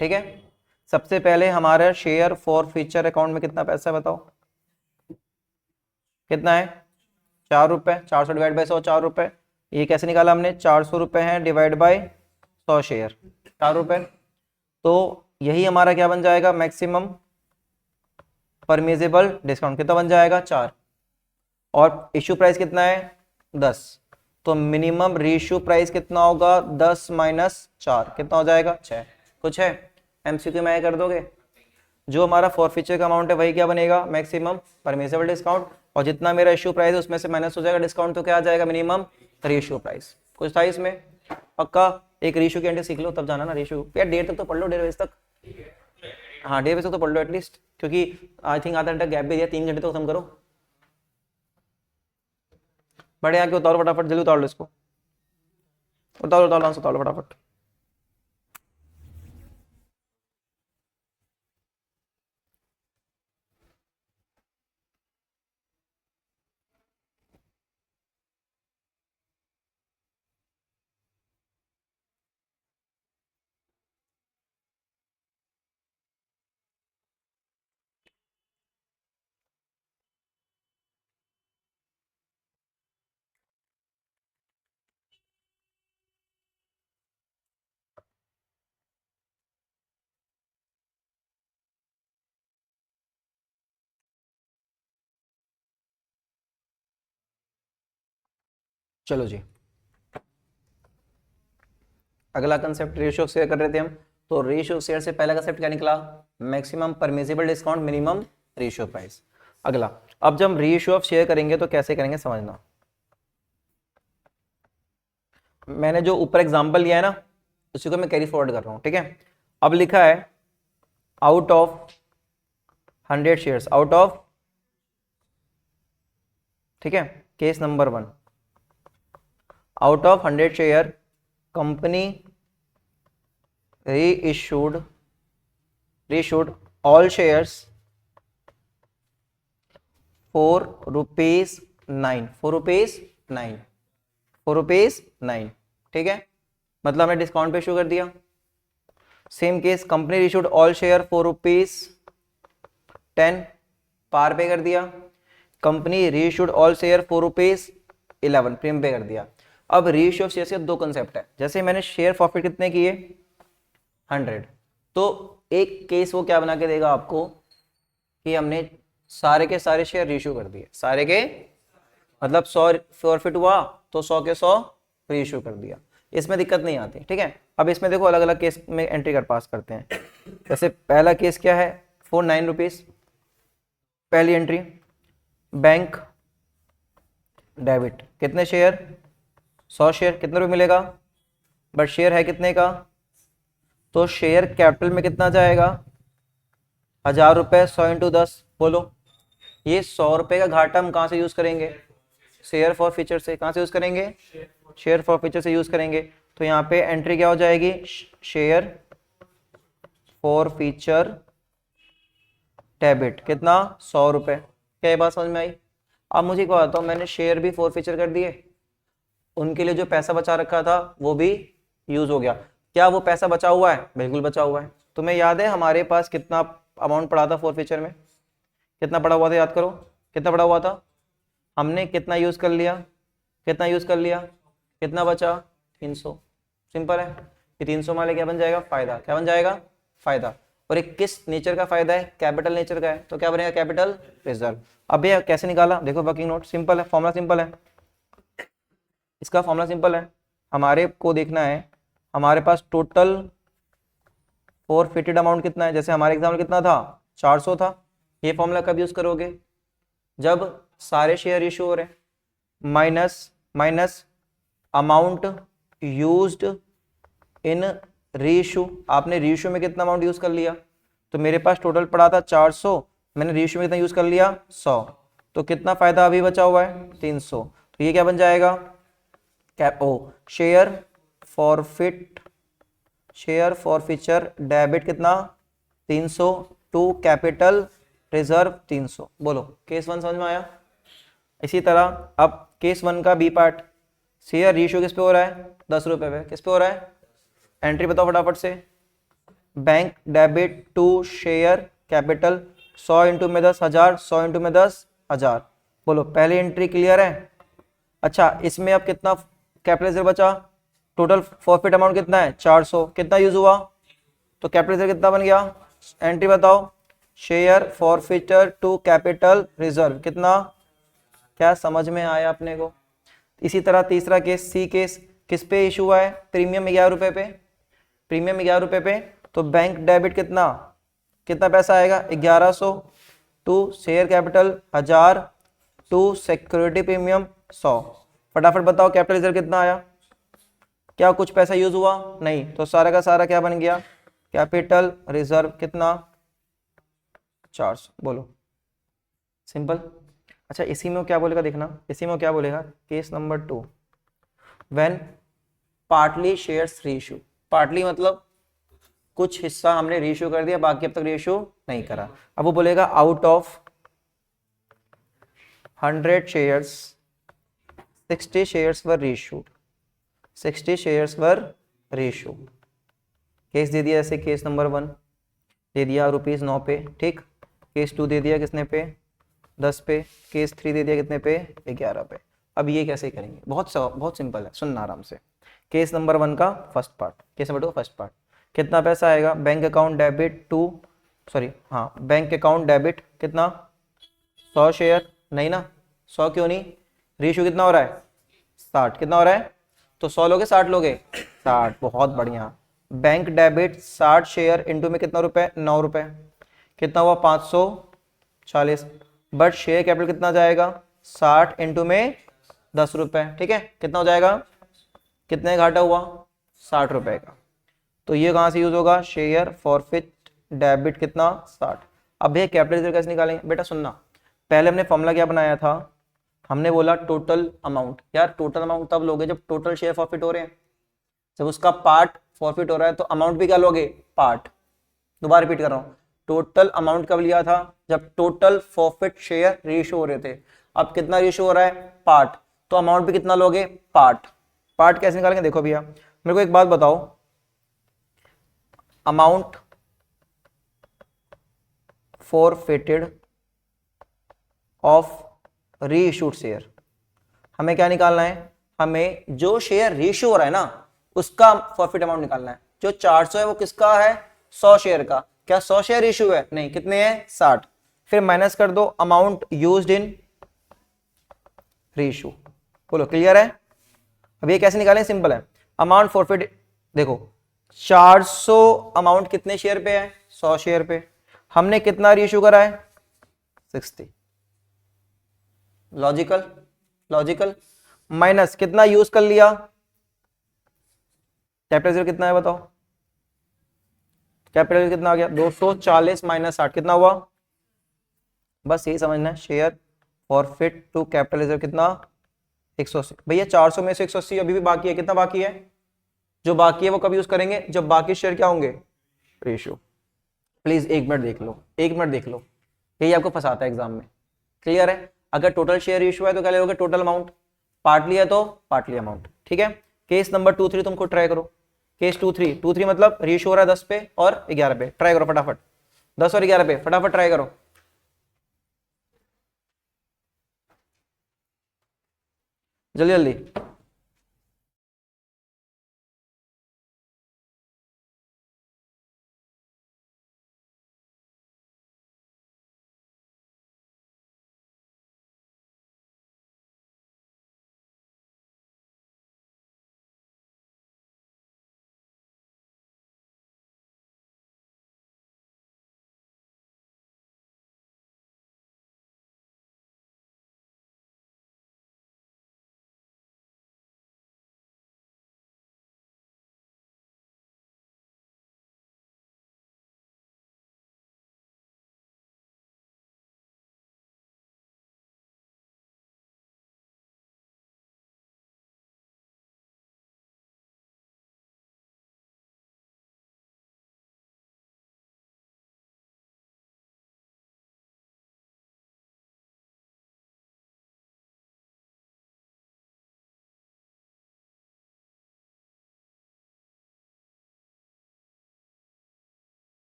ठीक है। सबसे पहले हमारा शेयर फॉर फीचर अकाउंट में कितना पैसा है बताओ, कितना है, 4 रुपये, 400 डिवाइड बाई 100 4 रुपये। ये कैसे निकाला हमने, 400 रुपये है डिवाइड बाई 100 शेयर 4 रुपये। तो यही हमारा क्या बन जाएगा, मैक्सिमम परमिजिबल डिस्काउंट कितना बन जाएगा 4, और इश्यू प्राइस कितना है 10, तो मिनिमम रीइश्यू प्राइस कितना होगा 10 माइनस 4 कितना हो जाएगा 6। कुछ है एमसीक्यू में कर दोगे, जो हमारा फॉरफीचर का अमाउंट है वही क्या बनेगा, मैक्सिमम परमिसिबल डिस्काउंट, और जितना मेरा इश्यू प्राइस है उसमें से माइनस हो जाएगा डिस्काउंट, तो क्या आ जाएगा मिनिमम रीइश्यू प्राइस। कुछ था इसमें पक्का, एक रीइश्यू की एंट्री सीख लो तब जाना ना रीइश्यू, यार 1:30 तक तो पढ़ लो, 1:30 बजे तक, हाँ 1:30 बजे तक तो पढ़ लो एटलीस्ट, क्योंकि आई थिंक आधा घंटा गैप भी दिया, 3 घंटे तो खत्म करो। बड़े आके उतारो फटाफट, जल्दी उतार लो इसको, उतारो उतारो उतार लो फटाफट। चलो जी, अगला कंसेप्ट रेशियो ऑफ शेयर कर रहे थे हम, तो रेशियो ऑफ शेयर से पहला कंसेप्ट क्या निकला, maximum permissible discount minimum ratio price. अगला, अब जब हम रेशियो ऑफ शेयर करेंगे तो कैसे करेंगे समझना, मैंने जो ऊपर एग्जांपल लिया है ना उसी को मैं कैरी फॉरवर्ड कर रहा हूं, ठीक है। अब लिखा है out of 100 shares, out of, ठीक है, case number 1, out of 100 share company reissued all shares for ₹9, ₹9, ठीक है, मतलब हमने डिस्काउंट पे इशू कर दिया। Same case company reissued all share for ₹10, पार पे कर दिया। Company reissued all share for ₹11, premium पे कर दिया। अब रीइश्यू ऑफ शेयर के दो कंसेप्ट है, जैसे मैंने शेयर प्रॉफिट कितने किए 100, तो एक केस वो क्या बना के देगा आपको कि हमने सारे के सारे शेयर रीइश्यू कर दिए, सारे के मतलब 100 प्रॉफिट हुआ तो 100 के 100 रीइश्यू कर दिया, इसमें दिक्कत नहीं आती, ठीक है। अब इसमें देखो अलग अलग केस में एंट्री कर पास करते हैं। जैसे पहला केस क्या है, फॉर 9 रुपीज, पहली एंट्री बैंक डेबिट, कितने शेयर 100 शेयर, कितने रुपये मिलेगा, बट शेयर है कितने का, तो शेयर कैपिटल में कितना जाएगा 1000 रुपये, 100 इंटू 10, बोलो ये 100 रुपये का घाटा हम कहाँ से यूज करेंगे, शेयर फॉर फीचर से, कहाँ से यूज करेंगे, शेयर फॉर फीचर से यूज करेंगे। तो यहाँ पे एंट्री क्या हो जाएगी, शेयर फॉर फीचर डेबिट, कितना 100 रुपये। क्या ये बात समझ में आई। अब मुझे क्या बताता हूँ, मैंने शेयर भी फॉर फीचर कर दिए, उनके लिए जो पैसा बचा रखा था वो भी यूज हो गया। क्या वो पैसा बचा हुआ है, बिल्कुल बचा हुआ है। तुम्हें याद है हमारे पास कितना अमाउंट पड़ा था फॉर फीचर में, कितना पड़ा हुआ था, याद करो कितना पड़ा हुआ था, हमने कितना यूज कर लिया, कितना यूज कर लिया, कितना बचा 300, सिंपल है। ये 300 माले क्या बन जाएगा, फायदा, क्या बन जाएगा, फायदा। और एक किस नेचर का फायदा है, कैपिटल नेचर का है, तो क्या बनेगा कैपिटल रिजर्व। अब ये कैसे निकाला, देखो वर्किंग नोट, सिंपल है, फॉर्मूला सिंपल है, इसका फॉर्मूला सिंपल है। हमारे को देखना है हमारे पास टोटल फॉरफिटेड अमाउंट कितना है, जैसे हमारे एग्जाम्पल कितना था 400 था। ये फॉर्मूला कब यूज करोगे, जब सारे शेयर इशू हो रहे हैं, minus amount used in reissue, आपने रीइश्यू में कितना अमाउंट यूज कर लिया, तो मेरे पास टोटल पड़ा था 400, मैंने रीइश्यू में कितना यूज कर लिया 100, तो कितना फायदा अभी बचा हुआ है 300। तो ये क्या बन जाएगा, कैप ओ शेयर फॉरफीचर डेबिट कितना 300 टू कैपिटल रिजर्व 300। बोलो केस 1 समझ में आया। इसी तरह अब केस 1 का बी पार्ट, शेयर रीइश्यू किस पे हो रहा है 10 रुपए पे, किस पे हो रहा है, एंट्री बताओ फटाफट से, bank debit to share capital 100 into में 10 1000, 100 इंटू में 10 1000। बोलो पहली एंट्री क्लियर है, अच्छा इसमें अब कितना कैपिटल रिजर्व बचा, टोटल फॉरफिट अमाउंट कितना है 400, कितना यूज हुआ, तो कैपिटल रिजर्व कितना बन गया, एंट्री बताओ, शेयर फॉरफिटर टू कैपिटल रिजर्व कितना, क्या समझ में आया अपने को। इसी तरह तीसरा केस सी केस, किस पे इशू हुआ है, प्रीमियम 11 रुपए पे, प्रीमियम 11 रुपए पे, तो बैंक डेबिट कितना, कितना पैसा आएगा 1100 to share capital 1000 to security premium 100। फटाफट बताओ कैपिटल रिजर्व कितना आया, क्या कुछ पैसा यूज हुआ, नहीं, तो सारा का सारा क्या बन गया, कैपिटल रिजर्व कितना 400, बोलो सिंपल। अच्छा इसी में वो क्या बोलेगा देखना, इसी में वो क्या बोलेगा, case number 2, when partly shares reissue, partly मतलब कुछ हिस्सा हमने रीइश्यू कर दिया, बाकी अब तक रीइश्यू नहीं करा। अब वो बोलेगा out of 100 shares 60 shares were reissued, 60 shares were reissued. Case दे दिया ऐसे, केस नंबर 1 दे दिया ₹9 पे, ठीक, केस 2 दे दिया कितने पे 10 पे, केस 3 दे दिया कितने पे 11 पे। अब ये कैसे करेंगे, बहुत सिंपल है, सुनना आराम से। केस नंबर 1 का first part, case number 2 first part, कितना पैसा आएगा, bank account debit to, sorry हाँ बैंक अकाउंट डेबिट कितना 100 शेयर, नहीं ना 100 क्यों नहीं, रेशियो कितना हो रहा है 60, कितना हो रहा है, तो 100 लोगे 60 लोगे 60, बहुत बढ़िया। बैंक डेबिट 60 शेयर इंटू में कितना रुपए 9 रुपए, कितना हुआ 540, बट शेयर कैपिटल कितना जाएगा 60 इंटू में 10 रुपए, ठीक है, कितना हो जाएगा, कितने घाटा हुआ 60 रुपए का। तो ये कहां से यूज होगा, शेयर फॉरफिट डेबिट कितना 60। अब ये कैपिटल रिजर्व कैसे निकालेंगे, बेटा सुनना, पहले हमने फॉर्मूला क्या बनाया था, हमने बोला टोटल अमाउंट, यार टोटल अमाउंट तब लोगे जब टोटल शेयर फॉरफिट हो रहे हैं, जब उसका पार्ट फॉरफिट हो रहा है तो अमाउंट भी क्या लोगे पार्ट। दोबारा रिपीट कर रहा हूं, टोटल अमाउंट कब लिया था, जब टोटल फॉरफिट शेयर रेशियो हो रहे थे। अब कितना रेशियो हो रहा है पार्ट, तो अमाउंट भी कितना लोगे पार्ट। पार्ट कैसे निकालेंगे देखो भैया, मेरे को एक बात बताओ, amount forfeited of reissued share, हमें क्या निकालना है, हमें जो शेयर रेशियो हो रहा है ना उसका फॉरफिट अमाउंट निकालना है। जो 400 है वो किसका है 100 शेयर का, क्या 100 शेयर इशू है, नहीं, कितने हैं 60, फिर माइनस कर दो अमाउंट यूज्ड इन रीइश्यू। बोलो क्लियर है। अब ये कैसे निकालें, सिंपल है, अमाउंट फॉरफिट, देखो 400 अमाउंट कितने शेयर पे है 100 शेयर पे, हमने कितना रीइश्यू करा है 60, लॉजिकल, लॉजिकल, माइनस कितना यूज कर लिया, कैपिटल रिजर्व कितना है बताओ, कैपिटल कितना आ गया 240 माइनस 60 कितना हुआ, बस यही समझना है, share forfeit to capital reserve कितना 180। भैया 400 में से 180 अभी भी बाकी है, कितना बाकी है, जो बाकी है वो कब यूज करेंगे, जब बाकी शेयर क्या होंगे रेशियो। प्लीज एक मिनट देख लो, एक मिनट देख लो, यही आपको फंसाता है एग्जाम में, क्लियर है। अगर टोटल शेयर रेशियो है तो क्या लोगे टोटल अमाउंट, पार्टली है तो पार्टली अमाउंट, ठीक है। केस नंबर 2 3 तुमको ट्राई करो, केस 2 3 मतलब रेशियो हो रहा है 10 पे और 11 पे, ट्राई करो फटाफट, 10 और 11 पे फटाफट ट्राई करो, जल्दी जल्दी।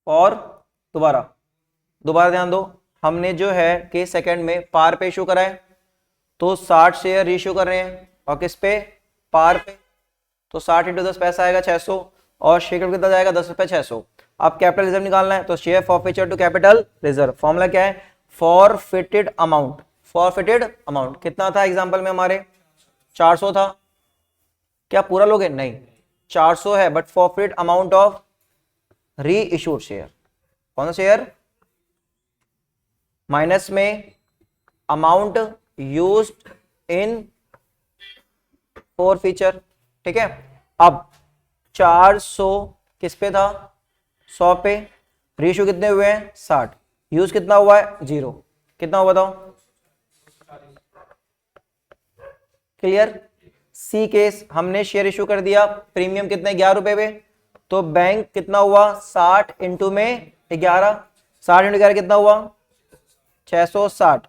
और दोबारा ध्यान दो, हमने जो है कि सेकंड में पार पे इशू करा है, तो 60 शेयर इशू कर रहे हैं और किस पे, पार पे, तो 60 इंटू 10 पैसा आएगा 600 और शेयर कैपिटल कितना जाएगा 10 रुपए 600। अब कैपिटल रिजर्व निकालना है, तो share forfeiture to capital reserve, formula क्या है, फॉरफिटेड अमाउंट। कितना था एग्जांपल में हमारे, 400 था, क्या पूरा लोगे, नहीं 400 है, बट फॉरफिट अमाउंट ऑफ री इशूड शेयर, कौन सा शेयर, माइनस में अमाउंट यूज्ड इन फॉरफीचर, ठीक है। अब 400 किस पे था, 100 पे, रेशियो कितने हुए हैं 60, यूज कितना हुआ है 0, कितना हुआ बताओ, क्लियर। सी केस, हमने शेयर इशू कर दिया, प्रीमियम कितने 11 रुपए पे, तो बैंक कितना हुआ 60 इंटू में 11, 60 इंटू 11 कितना हुआ 660,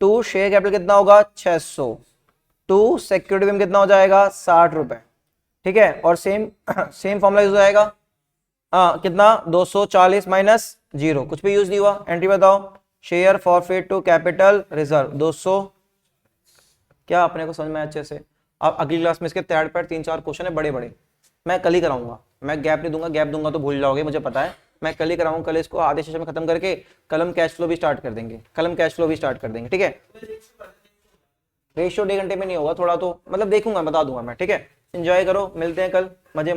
टू शेयर कैपिटल कितना होगा 600, टू सिक्योरिटी प्रीमियम कितना हो जाएगा 60 रुपए, ठीक है। और सेम फॉर्मूला यूज हो जाएगा, कितना 240 माइनस 0, कुछ भी यूज नहीं हुआ, एंट्री बताओ, share forfeit to capital reserve 200। क्या अपने को समझ में अच्छे से। अब अगली क्लास में इसके थर्ड पार्ट 3-4 क्वेश्चन है बड़े बड़े, मैं कल ही कराऊंगा, मैं गैप नहीं दूंगा, गैप दूंगा तो भूल जाओगे, मुझे पता है, मैं कल ही कराऊंगा। कल इसको आधे सेशन में खत्म करके कल हम कैश फ्लो भी स्टार्ट कर देंगे, ठीक है। रेशियो 1.5 घंटे में नहीं होगा, थोड़ा तो मतलब देखूंगा, बता दूंगा मैं, ठीक है। एंजॉय करो, मिलते हैं कल, मजे